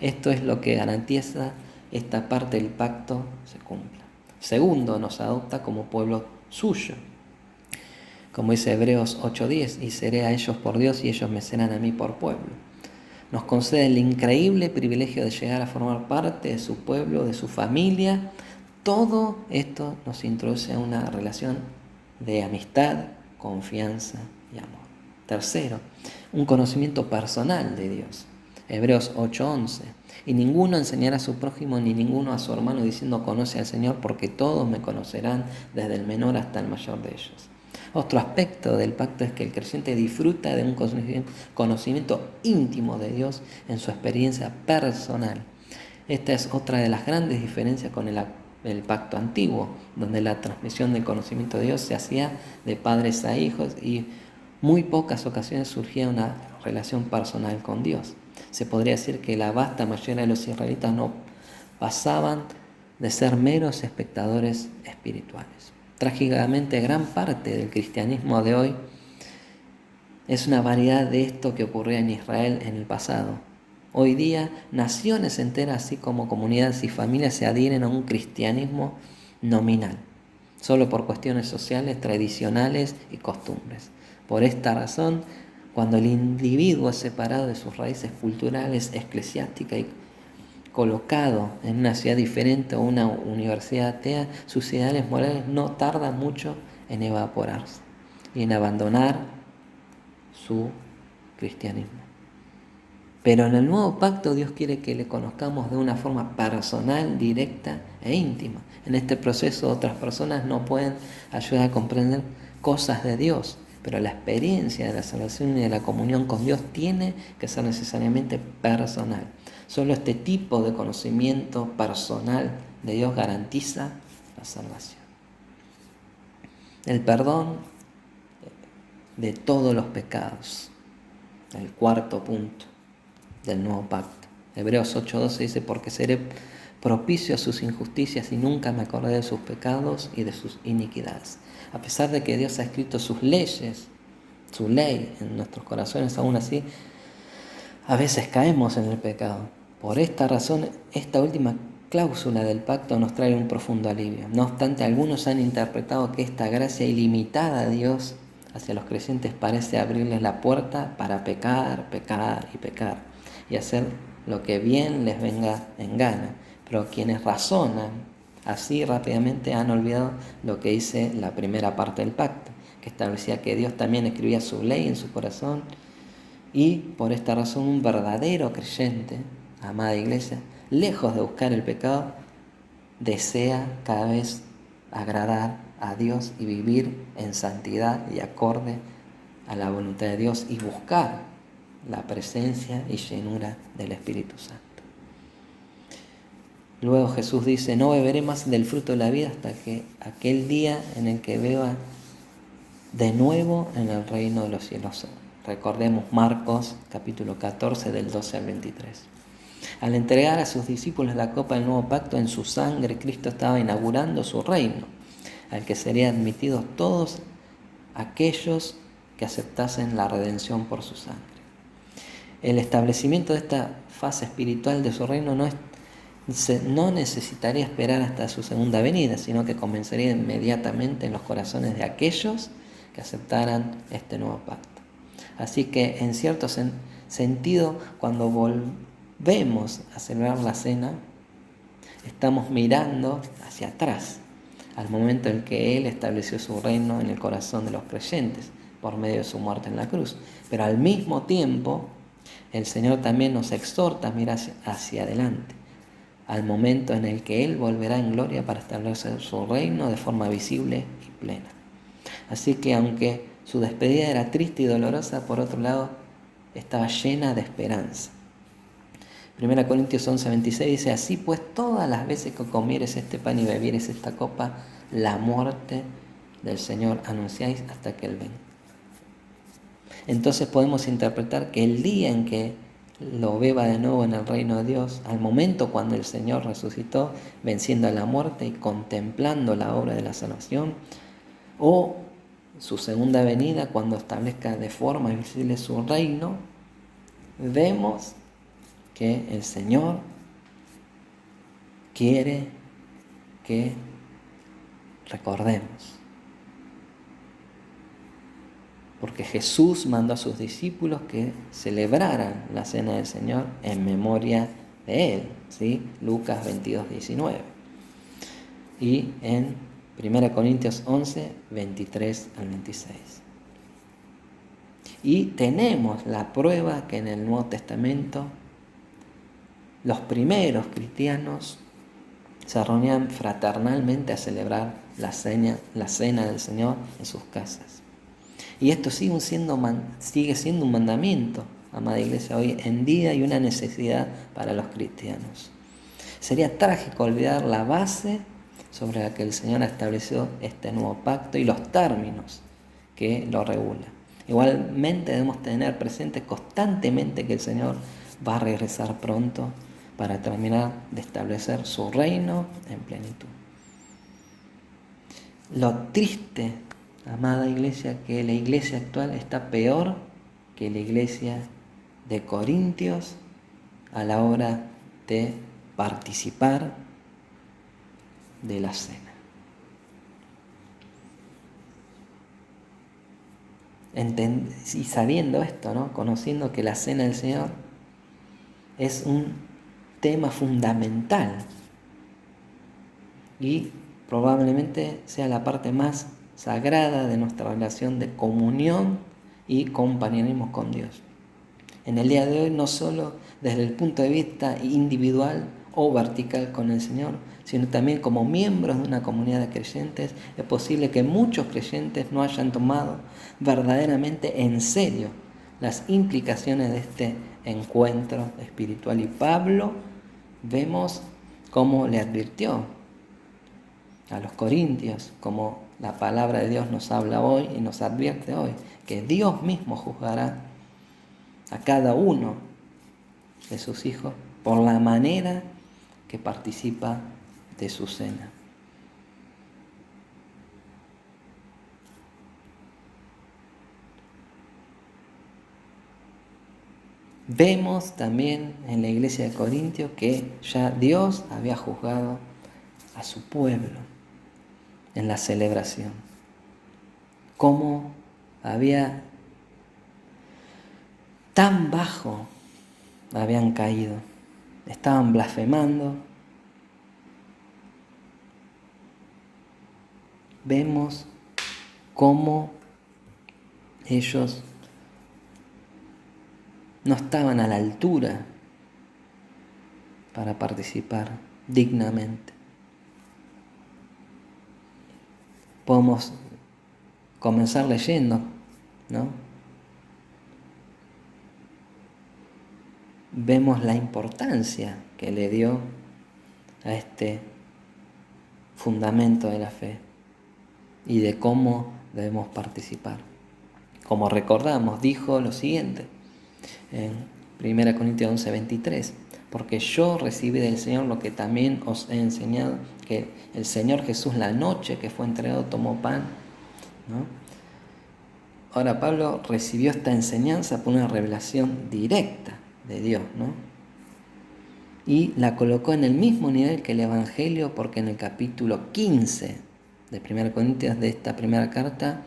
Esto es lo que garantiza esta parte del pacto se cumpla. Segundo, nos adopta como pueblo suyo. Como dice Hebreos 8:10, y seré a ellos por Dios y ellos me serán a mí por pueblo. Nos concede el increíble privilegio de llegar a formar parte de su pueblo, de su familia. Todo esto nos introduce a una relación de amistad, confianza y amor. Tercero, un conocimiento personal de Dios. Hebreos 8:11. Y ninguno enseñará a su prójimo ni ninguno a su hermano diciendo conoce al Señor, porque todos me conocerán desde el menor hasta el mayor de ellos. Otro aspecto del pacto es que el creyente disfruta de un conocimiento íntimo de Dios en su experiencia personal. Esta es otra de las grandes diferencias con el pacto antiguo, donde la transmisión del conocimiento de Dios se hacía de padres a hijos y muy pocas ocasiones surgía una relación personal con Dios. Se podría decir que la vasta mayoría de los israelitas no pasaban de ser meros espectadores espirituales. Trágicamente, gran parte del cristianismo de hoy es una variedad de esto que ocurría en Israel en el pasado. Hoy día, naciones enteras, así como comunidades y familias, se adhieren a un cristianismo nominal, solo por cuestiones sociales, tradicionales y costumbres. Por esta razón, cuando el individuo es separado de sus raíces culturales, eclesiásticas y colocado en una ciudad diferente o una universidad atea, sus ideales morales no tardan mucho en evaporarse y en abandonar su cristianismo. Pero en el nuevo pacto Dios quiere que le conozcamos de una forma personal, directa e íntima. En este proceso otras personas no pueden ayudar a comprender cosas de Dios, pero la experiencia de la salvación y de la comunión con Dios tiene que ser necesariamente personal. Solo este tipo de conocimiento personal de Dios garantiza la salvación. El perdón de todos los pecados. El cuarto punto del nuevo pacto. Hebreos 8:12 dice, porque seré propicio a sus injusticias y nunca me acordaré de sus pecados y de sus iniquidades. A pesar de que Dios ha escrito sus leyes, su ley en nuestros corazones, aún así A veces caemos en el pecado. Por esta razón, esta última cláusula del pacto nos trae un profundo alivio. No obstante, algunos han interpretado que esta gracia ilimitada de Dios hacia los creyentes parece abrirles la puerta para pecar, pecar y pecar, y hacer lo que bien les venga en gana. Pero quienes razonan así rápidamente han olvidado lo que dice la primera parte del pacto, que establecía que Dios también escribía su ley en su corazón, y por esta razón un verdadero creyente, amada iglesia, lejos de buscar el pecado, desea cada vez agradar a Dios y vivir en santidad y acorde a la voluntad de Dios y buscar la presencia y llenura del Espíritu Santo. Luego Jesús dice: no beberé más del fruto de la vida hasta que aquel día en el que beba de nuevo en el reino de los cielos. Recordemos Marcos capítulo 14 del 12 al 23. Al entregar a sus discípulos la copa del nuevo pacto, en su sangre Cristo estaba inaugurando su reino, al que serían admitidos todos aquellos que aceptasen la redención por su sangre. El establecimiento de esta fase espiritual de su reino no necesitaría esperar hasta su segunda venida, sino que comenzaría inmediatamente en los corazones de aquellos que aceptaran este nuevo pacto. Así que, en cierto sentido, cuando volvemos a celebrar la cena, estamos mirando hacia atrás, al momento en que Él estableció su reino en el corazón de los creyentes, por medio de su muerte en la cruz. Pero al mismo tiempo, el Señor también nos exhorta a mirar hacia adelante, al momento en el que Él volverá en gloria para establecer su reino de forma visible y plena. Así que, aunque su despedida era triste y dolorosa, por otro lado, estaba llena de esperanza. 1 Corintios 11:26 dice: así pues, todas las veces que comieres este pan y bebieres esta copa, la muerte del Señor anunciáis hasta que Él venga. Entonces podemos interpretar que el día en que lo beba de nuevo en el reino de Dios, al momento cuando el Señor resucitó, venciendo a la muerte y contemplando la obra de la salvación, o su segunda venida, cuando establezca de forma visible su reino, vemos que el Señor quiere que recordemos. Porque Jesús mandó a sus discípulos que celebraran la cena del Señor en memoria de Él, ¿sí? Lucas 22:19. Y en 1 Corintios 11, 23 al 26. Y tenemos la prueba que en el Nuevo Testamento los primeros cristianos se reunían fraternalmente a celebrar la cena del Señor en sus casas. Y esto sigue siendo un mandamiento, amada iglesia, hoy en día, y una necesidad para los cristianos. Sería trágico olvidar la base sobre la que el Señor estableció este nuevo pacto y los términos que lo regulan. Igualmente debemos tener presente constantemente que el Señor va a regresar pronto para terminar de establecer su reino en plenitud. Lo triste, amada iglesia, que la iglesia actual está peor que la iglesia de Corintios a la hora de participar de la cena. Y sabiendo esto, ¿no? Conociendo que la cena del Señor es un tema fundamental y probablemente sea la parte más sagrada de nuestra relación de comunión y compañerismo con Dios. En el día de hoy, no solo desde el punto de vista individual o vertical con el Señor, sino también como miembros de una comunidad de creyentes, es posible que muchos creyentes no hayan tomado verdaderamente en serio las implicaciones de este encuentro espiritual. Y Pablo, vemos cómo le advirtió a los corintios, como la palabra de Dios nos habla hoy y nos advierte hoy, que Dios mismo juzgará a cada uno de sus hijos por la manera que participa de su cena. Vemos también en la iglesia de Corintios que ya Dios había juzgado a su pueblo en la celebración. Cómo había tan bajo habían caído. Estaban blasfemando. Vemos cómo ellos no estaban a la altura para participar dignamente. Podemos comenzar leyendo, ¿no? Vemos la importancia que le dio a este fundamento de la fe y de cómo debemos participar. Como recordamos, dijo lo siguiente en 1 Corintios 11:23: porque yo recibí del Señor lo que también os he enseñado, que el Señor Jesús, la noche que fue entregado, tomó pan, ¿no? Ahora Pablo recibió esta enseñanza por una revelación directa de Dios, ¿no? Y la colocó en el mismo nivel que el Evangelio, porque en el capítulo 15 de 1 Corintios, de esta primera carta,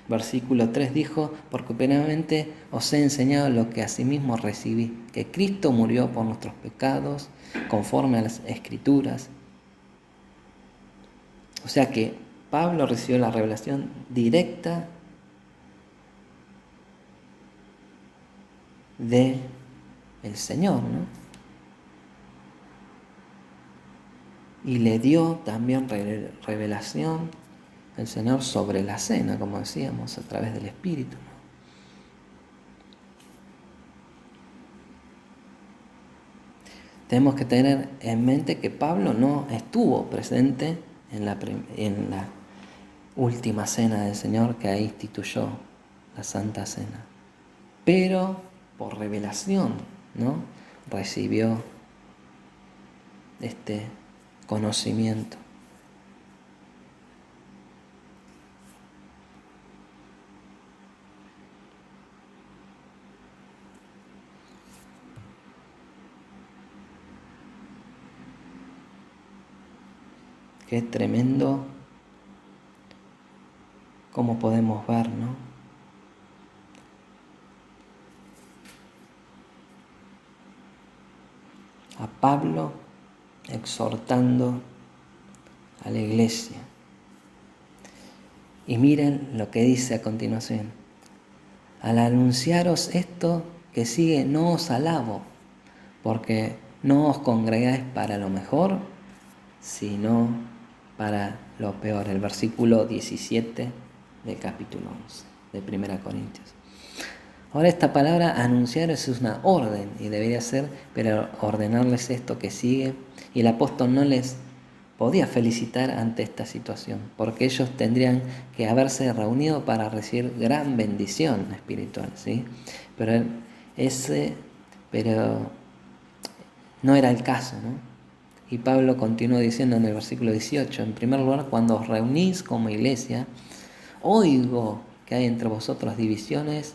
versículo 3 dijo: porque primeramente os he enseñado lo que asimismo recibí, que Cristo murió por nuestros pecados, conforme a las Escrituras. O sea que Pablo recibió la revelación directa de el Señor, ¿no? Y le dio también revelación el Señor sobre la cena, como decíamos, a través del Espíritu, ¿no? Tenemos que tener en mente que Pablo no estuvo presente en la última cena del Señor, que ahí instituyó la Santa Cena, pero por revelación, ¿no? Recibió este conocimiento. Qué tremendo como podemos ver, ¿no? A Pablo exhortando a la iglesia. Y miren lo que dice a continuación: al anunciaros esto que sigue, no os alabo, porque no os congregáis para lo mejor, sino para lo peor. El versículo 17 del capítulo 11 de 1 Corintios. Ahora esta palabra anunciar es una orden y debería ser, pero ordenarles esto que sigue. Y el apóstol no les podía felicitar ante esta situación, porque ellos tendrían que haberse reunido para recibir gran bendición espiritual, ¿sí? Pero no era el caso, ¿no? Y Pablo continuó diciendo en el versículo 18: en primer lugar, cuando os reunís como iglesia, oigo que hay entre vosotros divisiones,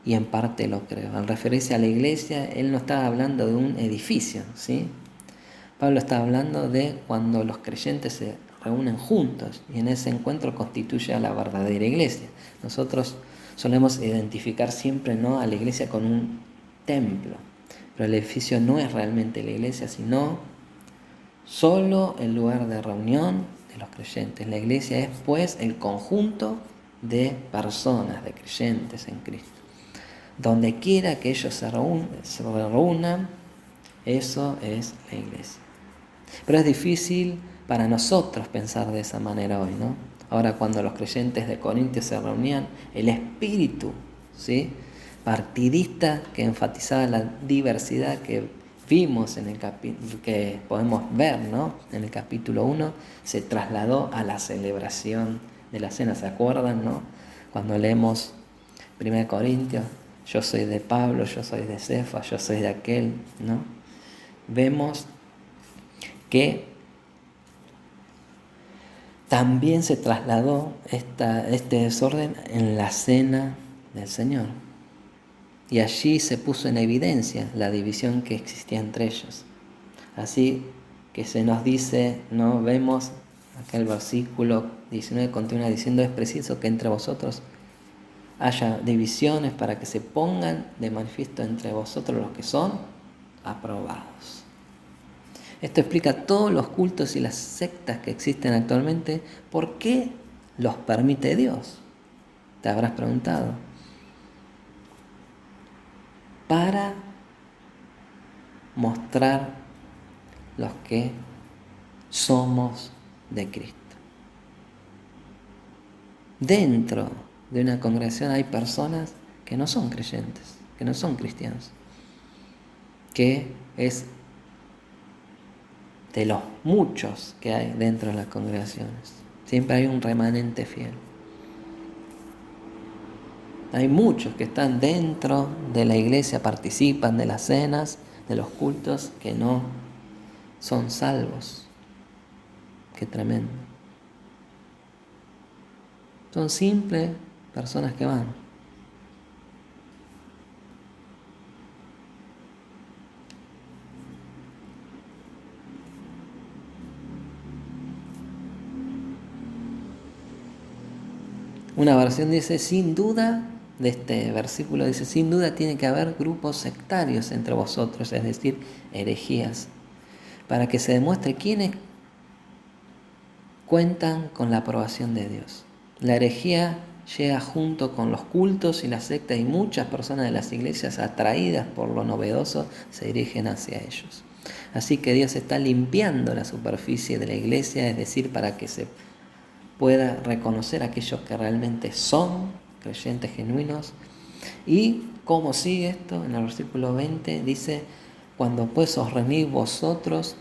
y en parte lo creo. Al referirse a la iglesia, él no estaba hablando de un edificio, ¿sí? Pablo estaba hablando de cuando los creyentes se reúnen juntos, y en ese encuentro constituye a la verdadera iglesia. Nosotros solemos identificar siempre, ¿no?, a la iglesia con un templo, pero el edificio no es realmente la iglesia, sino solo el lugar de reunión de los creyentes. La iglesia es, pues, el conjunto de personas, de creyentes en Cristo. Donde quiera que ellos se reúnan, eso es la iglesia. Pero es difícil para nosotros pensar de esa manera hoy, ¿no? Ahora, cuando los creyentes de Corintios se reunían, el espíritu, ¿sí?, partidista que enfatizaba la diversidad que vimos en el capítulo, que podemos ver, ¿no?, en el capítulo 1, se trasladó a la celebración de la cena. ¿Se acuerdan, no? Cuando leemos 1 Corintios, yo soy de Pablo, yo soy de Cefas, yo soy de aquel, ¿no? Vemos que también se trasladó este desorden en la cena del Señor. Y allí se puso en evidencia la división que existía entre ellos. Así que se nos dice, ¿no? Vemos acá el versículo 19 continúa diciendo: es preciso que entre vosotros haya divisiones para que se pongan de manifiesto entre vosotros los que son aprobados. Esto explica todos los cultos y las sectas que existen actualmente. ¿Por qué los permite Dios? Te habrás preguntado. Para mostrar los que somos de Cristo. Dentro de una congregación hay personas que no son creyentes, que no son cristianos, que es de los muchos que hay dentro de las congregaciones. Siempre hay un remanente fiel. Hay muchos que están dentro de la iglesia, participan de las cenas, de los cultos, que no son salvos. Qué tremendo. Son simples personas que van. Una versión dice, sin duda, de este versículo dice, sin duda tiene que haber grupos sectarios entre vosotros, es decir, herejías, para que se demuestre quiénes cuentan con la aprobación de Dios. La herejía llega junto con los cultos y las sectas, y muchas personas de las iglesias, atraídas por lo novedoso, se dirigen hacia ellos. Así que Dios está limpiando la superficie de la iglesia, es decir, para que se pueda reconocer a aquellos que realmente son creyentes genuinos. ¿Y cómo sigue esto? En el versículo 20 dice, cuando pues os reunís vosotros,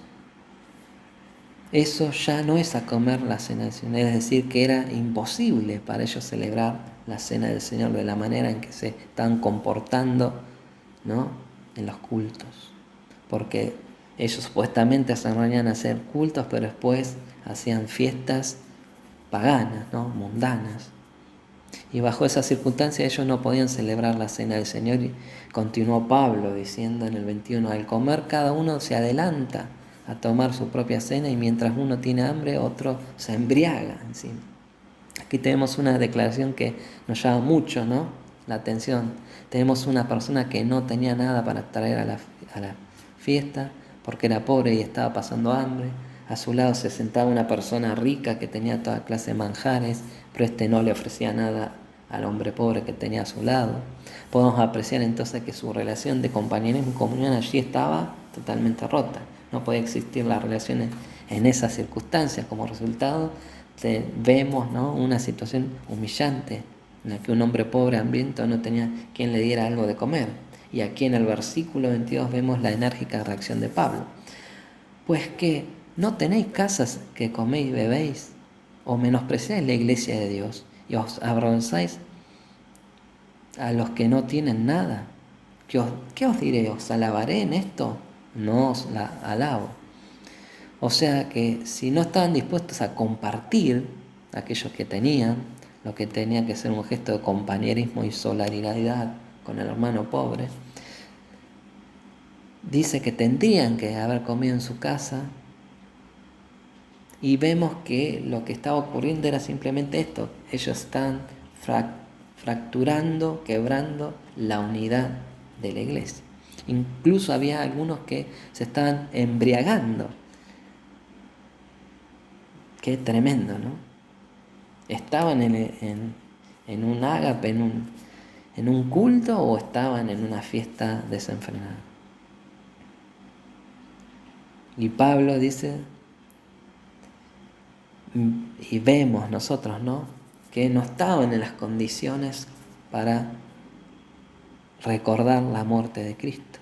eso ya no es a comer la cena del Señor, es decir, que era imposible para ellos celebrar la cena del Señor de la manera en que se están comportando, ¿no?, en los cultos. Porque ellos supuestamente se reunían a hacer cultos, pero después hacían fiestas paganas, ¿no?, mundanas. Y bajo esas circunstancias ellos no podían celebrar la cena del Señor. Y continuó Pablo diciendo en el 21, al comer cada uno se adelanta a tomar su propia cena, y mientras uno tiene hambre, otro se embriaga encima. Aquí tenemos una declaración que nos llama mucho, ¿no?, la atención. Tenemos una persona que no tenía nada para traer a la fiesta porque era pobre y estaba pasando hambre. A su lado se sentaba una persona rica que tenía toda clase de manjares, pero este no le ofrecía nada al hombre pobre que tenía a su lado. Podemos apreciar entonces que su relación de compañerismo y comunión allí estaba totalmente rota. No podía existir la relación en esas circunstancias. Como resultado, vemos, ¿no?, una situación humillante en la que un hombre pobre, hambriento, no tenía quien le diera algo de comer. Y aquí en el versículo 22 vemos la enérgica reacción de Pablo. Pues que no tenéis casas que coméis y bebéis, o menospreciáis la iglesia de Dios, y os avergonzáis a los que no tienen nada. ¿Qué os diré? ¿Os alabaré en esto? No os la alabo. O sea que si no estaban dispuestos a compartir aquellos que tenían, lo que tenía que ser un gesto de compañerismo y solidaridad con el hermano pobre, dice que tendrían que haber comido en su casa. Y vemos que lo que estaba ocurriendo era simplemente esto. Ellos están fracturando, quebrando la unidad de la iglesia. Incluso había algunos que se estaban embriagando. Qué tremendo, ¿no? ¿Estaban en un ágape, en un culto, o estaban en una fiesta desenfrenada? Y Pablo dice, y vemos nosotros, ¿no?, que no estaban en las condiciones para recordar la muerte de Cristo.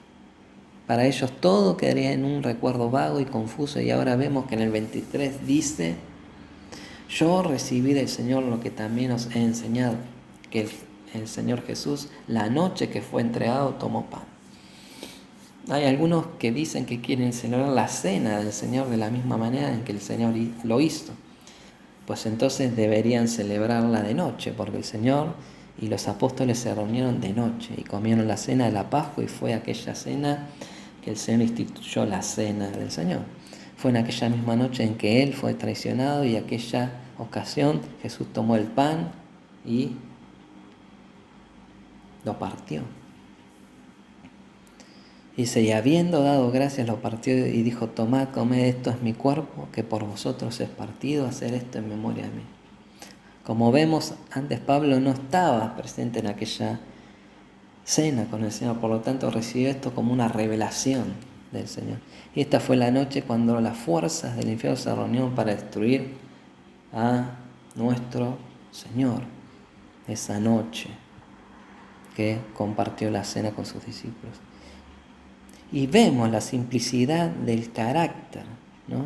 Para ellos todo quedaría en un recuerdo vago y confuso, y ahora vemos que en el 23 dice, yo recibí del Señor lo que también os he enseñado, que el Señor Jesús, la noche que fue entregado, tomó pan. Hay algunos que dicen que quieren celebrar la cena del Señor de la misma manera en que el Señor lo hizo. Pues entonces deberían celebrarla de noche, porque el Señor y los apóstoles se reunieron de noche y comieron la cena de la Pascua, y fue aquella cena que el Señor instituyó, la cena del Señor. Fue en aquella misma noche en que Él fue traicionado, y aquella ocasión Jesús tomó el pan y lo partió. Dice, y habiendo dado gracias, lo partió y dijo, tomad, comed, esto es mi cuerpo, que por vosotros es partido, hacer esto en memoria de mí. Como vemos, antes Pablo no estaba presente en aquella cena con el Señor, por lo tanto recibió esto como una revelación del Señor. Y esta fue la noche cuando las fuerzas del infierno se reunieron para destruir a nuestro Señor. Esa noche que compartió la cena con sus discípulos. Y vemos la simplicidad del carácter, ¿no?,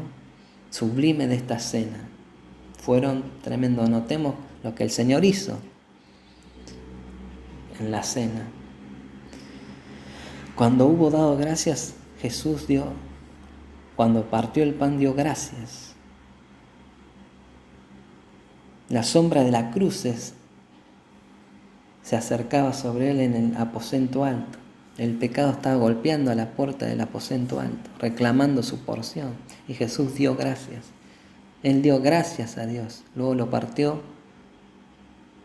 sublime de esta cena. Fueron tremendos. Notemos lo que el Señor hizo en la cena. Cuando hubo dado gracias, Jesús cuando partió el pan, dio gracias. La sombra de la cruz se acercaba sobre él en el aposento alto. El pecado estaba golpeando a la puerta del aposento alto, reclamando su porción. Y Jesús dio gracias. Él dio gracias a Dios. Luego lo partió.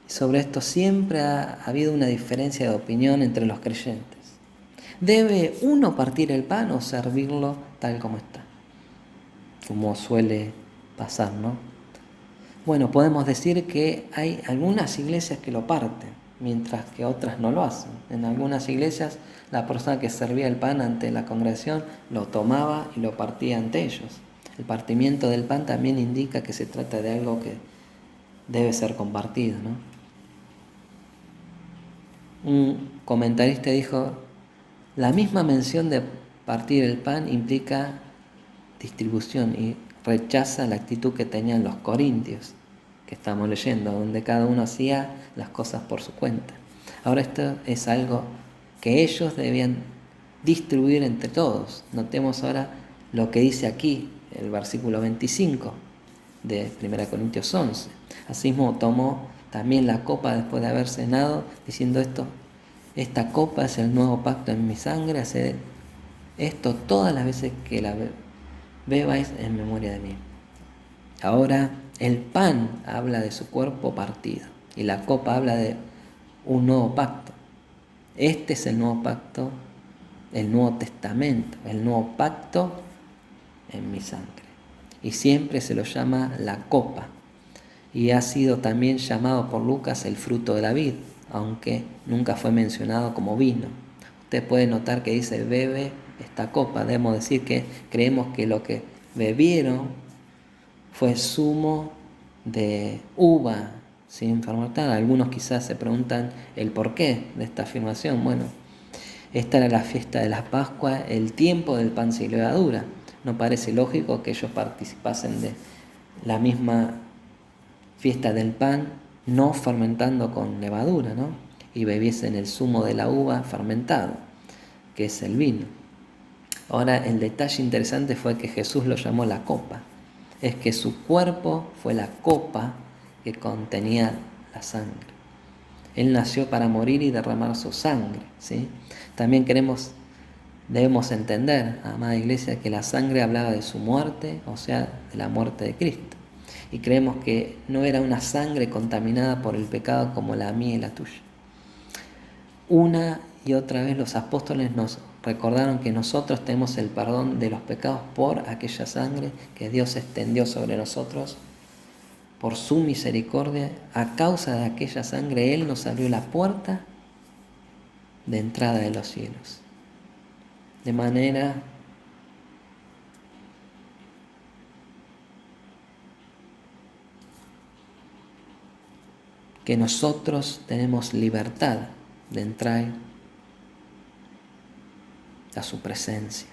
Y sobre esto siempre ha habido una diferencia de opinión entre los creyentes. ¿Debe uno partir el pan o servirlo tal como está? Como suele pasar, ¿no? Bueno, podemos decir que hay algunas iglesias que lo parten, mientras que otras no lo hacen. En algunas iglesias la persona que servía el pan ante la congregación lo tomaba y lo partía ante ellos. El partimiento del pan también indica que se trata de algo que debe ser compartido, ¿no? Un comentarista dijo, la misma mención de partir el pan implica distribución y rechaza la actitud que tenían los corintios, que estamos leyendo, donde cada uno hacía las cosas por su cuenta. Ahora esto es algo que ellos debían distribuir entre todos. Notemos ahora lo que dice aquí, el versículo 25 de 1 Corintios 11. Asimismo tomó también la copa después de haber cenado, diciendo esto, esta copa es el nuevo pacto en mi sangre, haced esto todas las veces que la bebáis en memoria de mí. Ahora el pan habla de su cuerpo partido y la copa habla de un nuevo pacto. Este es el nuevo pacto, el Nuevo Testamento, el nuevo pacto en mi sangre. Y siempre se lo llama la copa. Y ha sido también llamado por Lucas el fruto de la vid, aunque nunca fue mencionado como vino. Usted puede notar que dice bebe esta copa. Debemos decir que creemos que lo que bebieron fue zumo de uva sin fermentar. Algunos quizás se preguntan el porqué de esta afirmación. Bueno, esta era la fiesta de la Pascua, el tiempo del pan sin levadura. No parece lógico que ellos participasen de la misma fiesta del pan no fermentando con levadura, ¿no?, y bebiesen el zumo de la uva fermentado, que es el vino. Ahora, el detalle interesante fue que Jesús lo llamó la copa. Es que su cuerpo fue la copa que contenía la sangre. Él nació para morir y derramar su sangre, ¿sí? También debemos entender, amada iglesia, que la sangre hablaba de su muerte, o sea, de la muerte de Cristo. Y creemos que no era una sangre contaminada por el pecado como la mía y la tuya. Una y otra vez los apóstoles nos recordaron que nosotros tenemos el perdón de los pecados por aquella sangre que Dios extendió sobre nosotros. Por su misericordia, a causa de aquella sangre, Él nos abrió la puerta de entrada de los cielos. De manera que nosotros tenemos libertad de entrar a su presencia.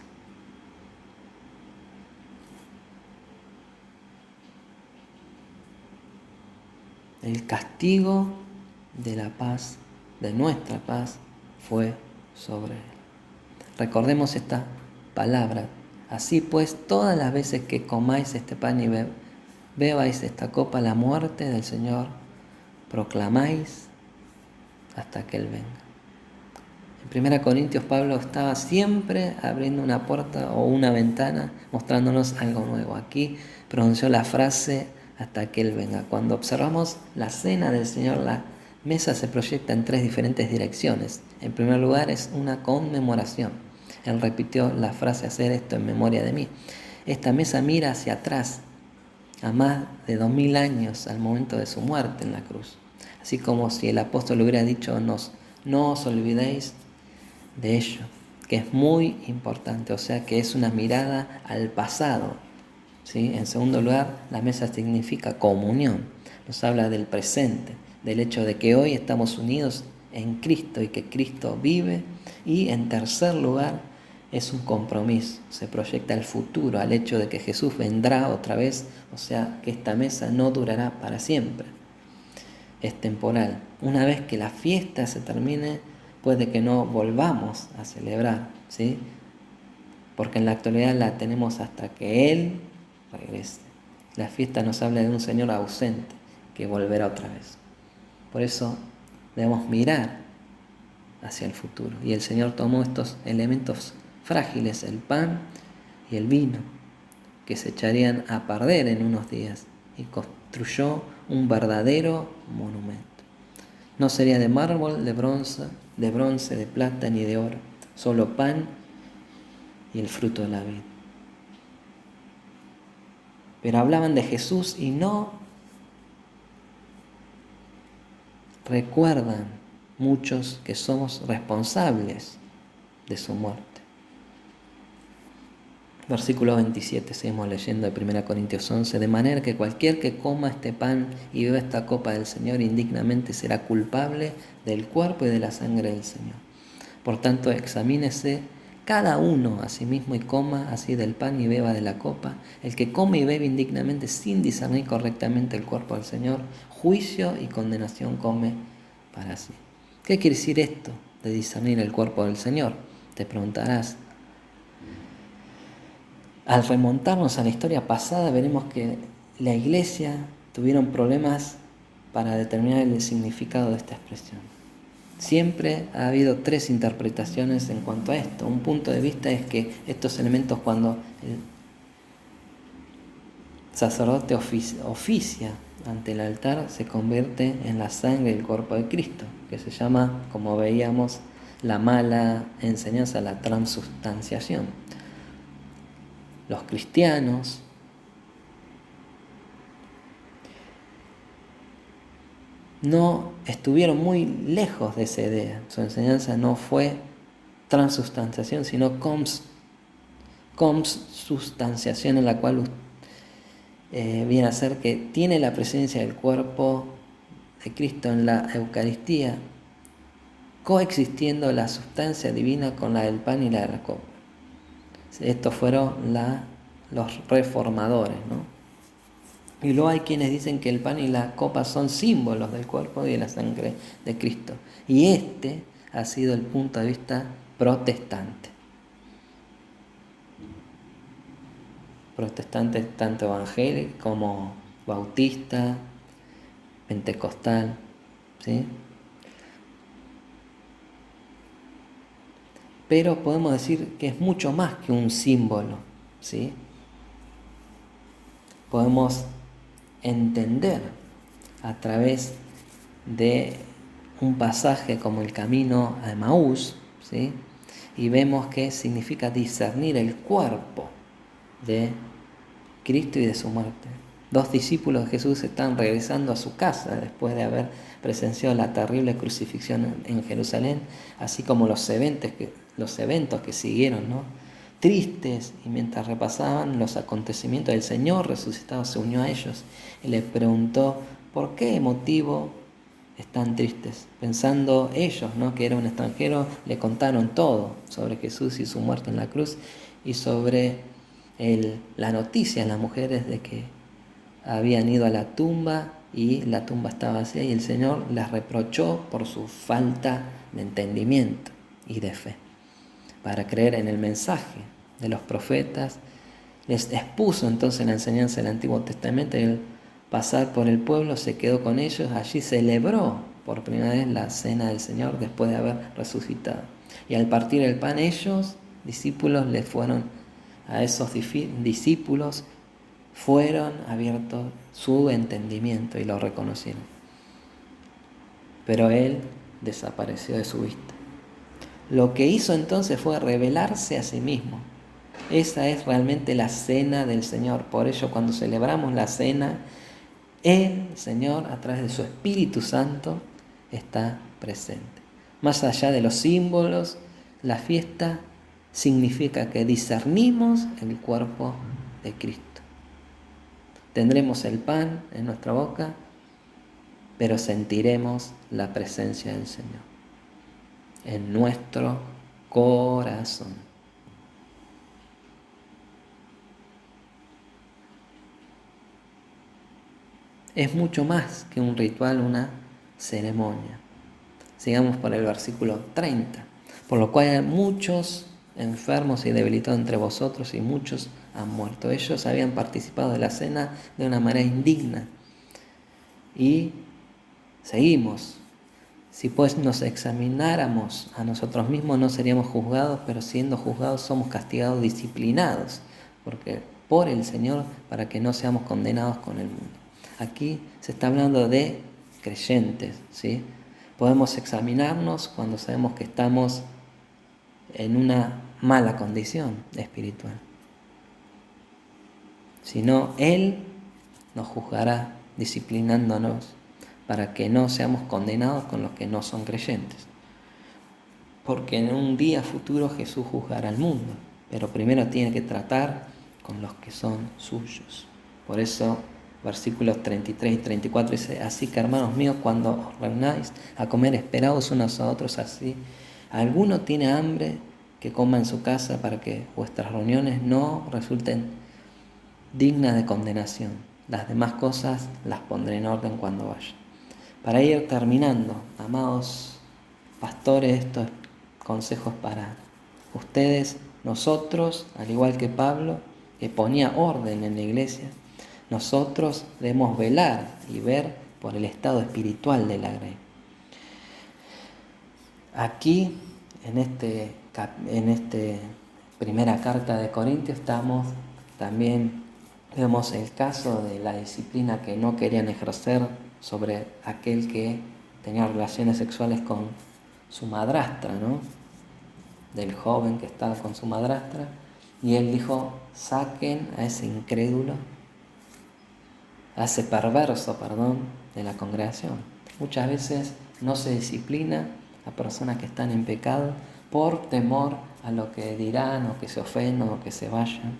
El castigo de la paz, de nuestra paz, fue sobre él. Recordemos esta palabra. Así pues, todas las veces que comáis este pan y bebáis esta copa, la muerte del Señor, proclamáis hasta que Él venga. En 1 Corintios Pablo estaba siempre abriendo una puerta o una ventana, mostrándonos algo nuevo. Aquí pronunció la frase hasta que Él venga. Cuando observamos la cena del Señor, la mesa se proyecta en 3 diferentes direcciones. En primer lugar, es una conmemoración. Él repitió la frase: hacer esto en memoria de mí. Esta mesa mira hacia atrás, a más de 2000 años al momento de su muerte en la cruz. Así como si el apóstol hubiera dicho: no os olvidéis de ello, que es muy importante, o sea que es una mirada al pasado, ¿sí? En segundo lugar, la mesa significa comunión, nos habla del presente, del hecho de que hoy estamos unidos en Cristo y que Cristo vive. Y en tercer lugar, es un compromiso, se proyecta al futuro, al hecho de que Jesús vendrá otra vez, o sea que esta mesa no durará para siempre, es temporal. Una vez que la fiesta se termine, puede que no volvamos a celebrar, ¿sí? Porque en la actualidad la tenemos hasta que Él regrese. La fiesta nos habla de un Señor ausente que volverá otra vez. Por eso debemos mirar hacia el futuro. Y el Señor tomó estos elementos frágiles, el pan y el vino, que se echarían a perder en unos días, y construyó un verdadero monumento. No sería de mármol, de bronce, de plata ni de oro, solo pan y el fruto de la vid. Pero hablaban de Jesús y no recuerdan muchos que somos responsables de su muerte. Versículo 27, seguimos leyendo de 1 Corintios 11, de manera que cualquier que coma este pan y beba esta copa del Señor indignamente será culpable del cuerpo y de la sangre del Señor. Por tanto, examínese cada uno a sí mismo y coma así del pan y beba de la copa. El que come y bebe indignamente sin discernir correctamente el cuerpo del Señor, juicio y condenación come para sí. ¿Qué quiere decir esto de discernir el cuerpo del Señor? Te preguntarás. Al remontarnos a la historia pasada, veremos que la iglesia tuvieron problemas para determinar el significado de esta expresión. Siempre ha habido 3 interpretaciones en cuanto a esto. Un punto de vista es que estos elementos, cuando el sacerdote oficia ante el altar, se convierte en la sangre del cuerpo de Cristo, que se llama, como veíamos, la mala enseñanza, la transubstanciación. Los cristianos no estuvieron muy lejos de esa idea. Su enseñanza no fue transubstanciación, sino consubstanciación, en la cual viene a ser que tiene la presencia del cuerpo de Cristo en la Eucaristía, coexistiendo la sustancia divina con la del pan y la de la copa. Estos fueron los reformadores, ¿no? Y luego hay quienes dicen que el pan y la copa son símbolos del cuerpo y de la sangre de Cristo. Y este ha sido el punto de vista protestante. Protestante tanto evangélico como bautista, pentecostal, ¿sí? Pero podemos decir que es mucho más que un símbolo, ¿sí? Podemos entender a través de un pasaje como el camino a Emaús, ¿sí? Y vemos que significa discernir el cuerpo de Cristo y de su muerte. 2 discípulos de Jesús están regresando a su casa después de haber presenciado la terrible crucifixión en Jerusalén, así como los eventos que siguieron, ¿no? Tristes, y mientras repasaban los acontecimientos, del Señor resucitado se unió a ellos y les preguntó: ¿por qué motivo están tristes? Pensando ellos, ¿no?, que era un extranjero, le contaron todo sobre Jesús y su muerte en la cruz, y sobre la noticia en las mujeres de que habían ido a la tumba y la tumba estaba vacía, y el Señor les reprochó por su falta de entendimiento y de fe para creer en el mensaje de los profetas. Les expuso entonces la enseñanza del Antiguo Testamento, y al pasar por el pueblo se quedó con ellos. Allí celebró por primera vez la cena del Señor después de haber resucitado. Y al partir el pan, ellos, discípulos, a esos discípulos fueron abiertos su entendimiento y lo reconocieron. Pero Él desapareció de su vista. Lo que hizo entonces fue revelarse a sí mismo. Esa es realmente la cena del Señor. Por ello, cuando celebramos la cena, el Señor, a través de su Espíritu Santo, está presente. Más allá de los símbolos, la fiesta significa que discernimos el cuerpo de Cristo. Tendremos el pan en nuestra boca, pero sentiremos la presencia del Señor en nuestro corazón. Es mucho más que un ritual, una ceremonia. Sigamos por el versículo 30. Por lo cual hay muchos enfermos y debilitados entre vosotros y muchos han muerto. Ellos habían participado de la cena de una manera indigna. Y seguimos. Si pues nos examináramos a nosotros mismos no seríamos juzgados, pero siendo juzgados somos castigados, disciplinados, porque por el Señor, para que no seamos condenados con el mundo. Aquí se está hablando de creyentes, ¿sí? Podemos examinarnos cuando sabemos que estamos en una mala condición espiritual. Si no, Él nos juzgará disciplinándonos para que no seamos condenados con los que no son creyentes. Porque en un día futuro Jesús juzgará al mundo, pero primero tiene que tratar con los que son suyos. Por eso versículos 33 y 34 dice: así que, hermanos míos, cuando os reunáis a comer, esperaos unos a otros. Así alguno tiene hambre, que coma en su casa, para que vuestras reuniones no resulten dignas de condenación. Las demás cosas las pondré en orden cuando vaya. Para ir terminando, amados pastores, estos consejos para ustedes. Nosotros, al igual que Pablo, que ponía orden en la iglesia, nosotros debemos velar y ver por el estado espiritual de la grey. Aquí, en esta primera carta de Corintios, vemos el caso de la disciplina que no querían ejercer sobre aquel que tenía relaciones sexuales con su madrastra, ¿no? Del joven que estaba con su madrastra, y él dijo: saquen a ese incrédulo, a ese perverso, de la congregación. Muchas veces no se disciplina a personas que están en pecado por temor a lo que dirán, o que se ofendan, o que se vayan.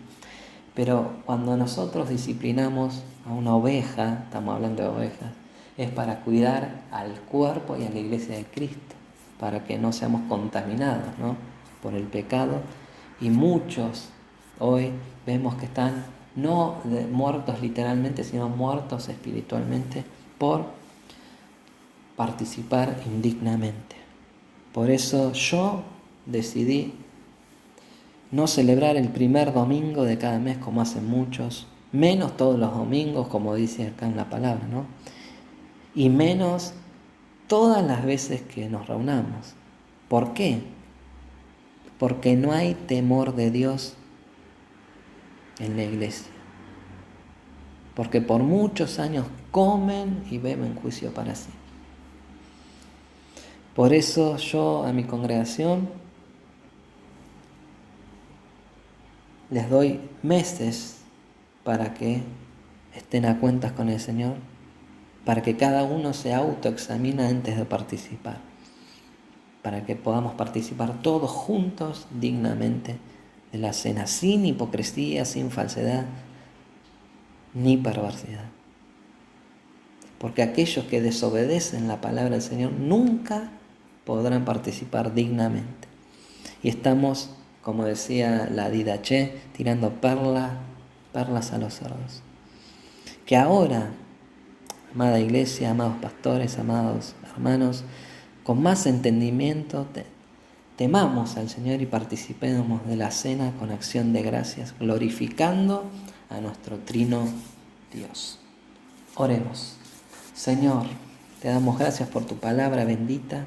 Pero cuando nosotros disciplinamos a una oveja, estamos hablando de ovejas, es para cuidar al cuerpo y a la iglesia de Cristo, para que no seamos contaminados, ¿no?, por el pecado. Y muchos hoy vemos que están no muertos literalmente, sino muertos espiritualmente por participar indignamente. Por eso yo decidí no celebrar el primer domingo de cada mes como hacen muchos, menos todos los domingos, como dice acá en la palabra, ¿no? Y menos todas las veces que nos reunamos. ¿Por qué? Porque no hay temor de Dios en la iglesia. Porque por muchos años comen y beben juicio para sí. Por eso yo a mi congregación les doy meses para que estén a cuentas con el Señor, para que cada uno se autoexamine antes de participar, para que podamos participar todos juntos dignamente de la cena, sin hipocresía, sin falsedad, ni perversidad. Porque aquellos que desobedecen la palabra del Señor nunca podrán participar dignamente. Y estamos, como decía la Didache, tirando perlas a los cerdos. Que ahora, amada iglesia, amados pastores, amados hermanos, con más entendimiento temamos al Señor y participemos de la cena con acción de gracias, glorificando a nuestro trino Dios. Oremos. Señor, Te damos gracias por tu palabra bendita.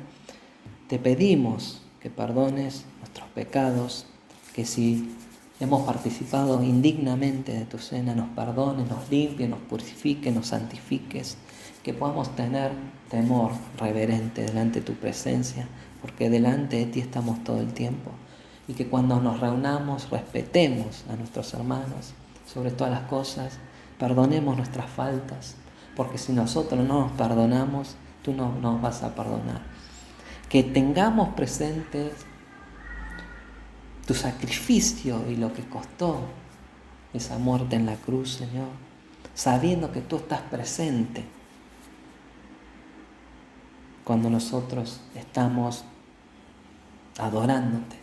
Te pedimos que perdones nuestros pecados, que si hemos participado indignamente de tu cena, nos perdones, nos limpies, nos purifiques, nos santifiques, que podamos tener temor reverente delante de tu presencia, porque delante de ti estamos todo el tiempo, y que cuando nos reunamos respetemos a nuestros hermanos, sobre todas las cosas, perdonemos nuestras faltas, porque si nosotros no nos perdonamos, tú no nos vas a perdonar. Que tengamos presentes tu sacrificio y lo que costó esa muerte en la cruz, Señor, sabiendo que tú estás presente cuando nosotros estamos adorándote,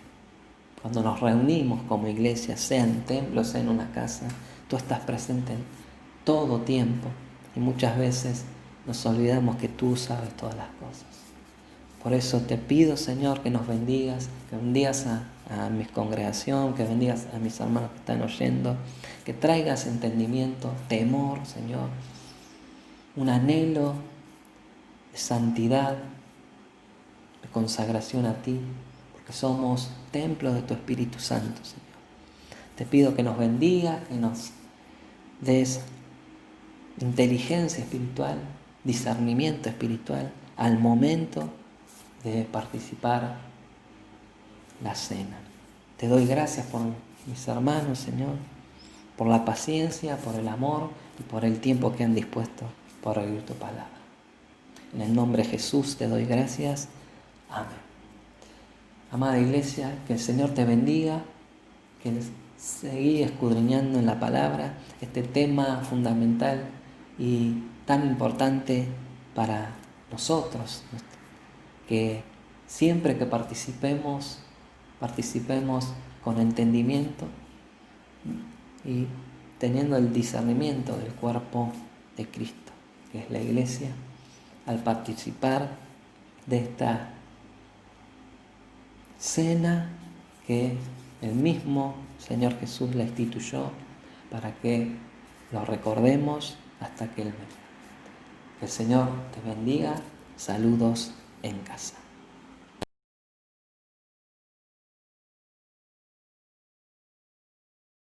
cuando nos reunimos como iglesia, sea en templo, sea en una casa, tú estás presente en todo tiempo y muchas veces nos olvidamos que tú sabes todas las cosas. Por eso te pido, Señor, que nos bendigas, que bendigas a mi congregación, que bendigas a mis hermanos que están oyendo, que traigas entendimiento, temor, Señor, un anhelo de santidad, de consagración a ti, porque somos templos de tu Espíritu Santo, Señor. Te pido que nos bendigas, que nos des inteligencia espiritual, discernimiento espiritual al momento de participar la cena. Te doy gracias por mis hermanos, Señor, por la paciencia, por el amor y por el tiempo que han dispuesto por oír tu palabra. En el nombre de Jesús te doy gracias. Amén. Amada iglesia, que el Señor te bendiga, que seguí escudriñando en la palabra este tema fundamental y tan importante para nosotros, que siempre que participemos con entendimiento y teniendo el discernimiento del cuerpo de Cristo, que es la iglesia, al participar de esta cena que el mismo Señor Jesús la instituyó para que lo recordemos hasta que Él venga. Que el Señor te bendiga. Saludos en casa.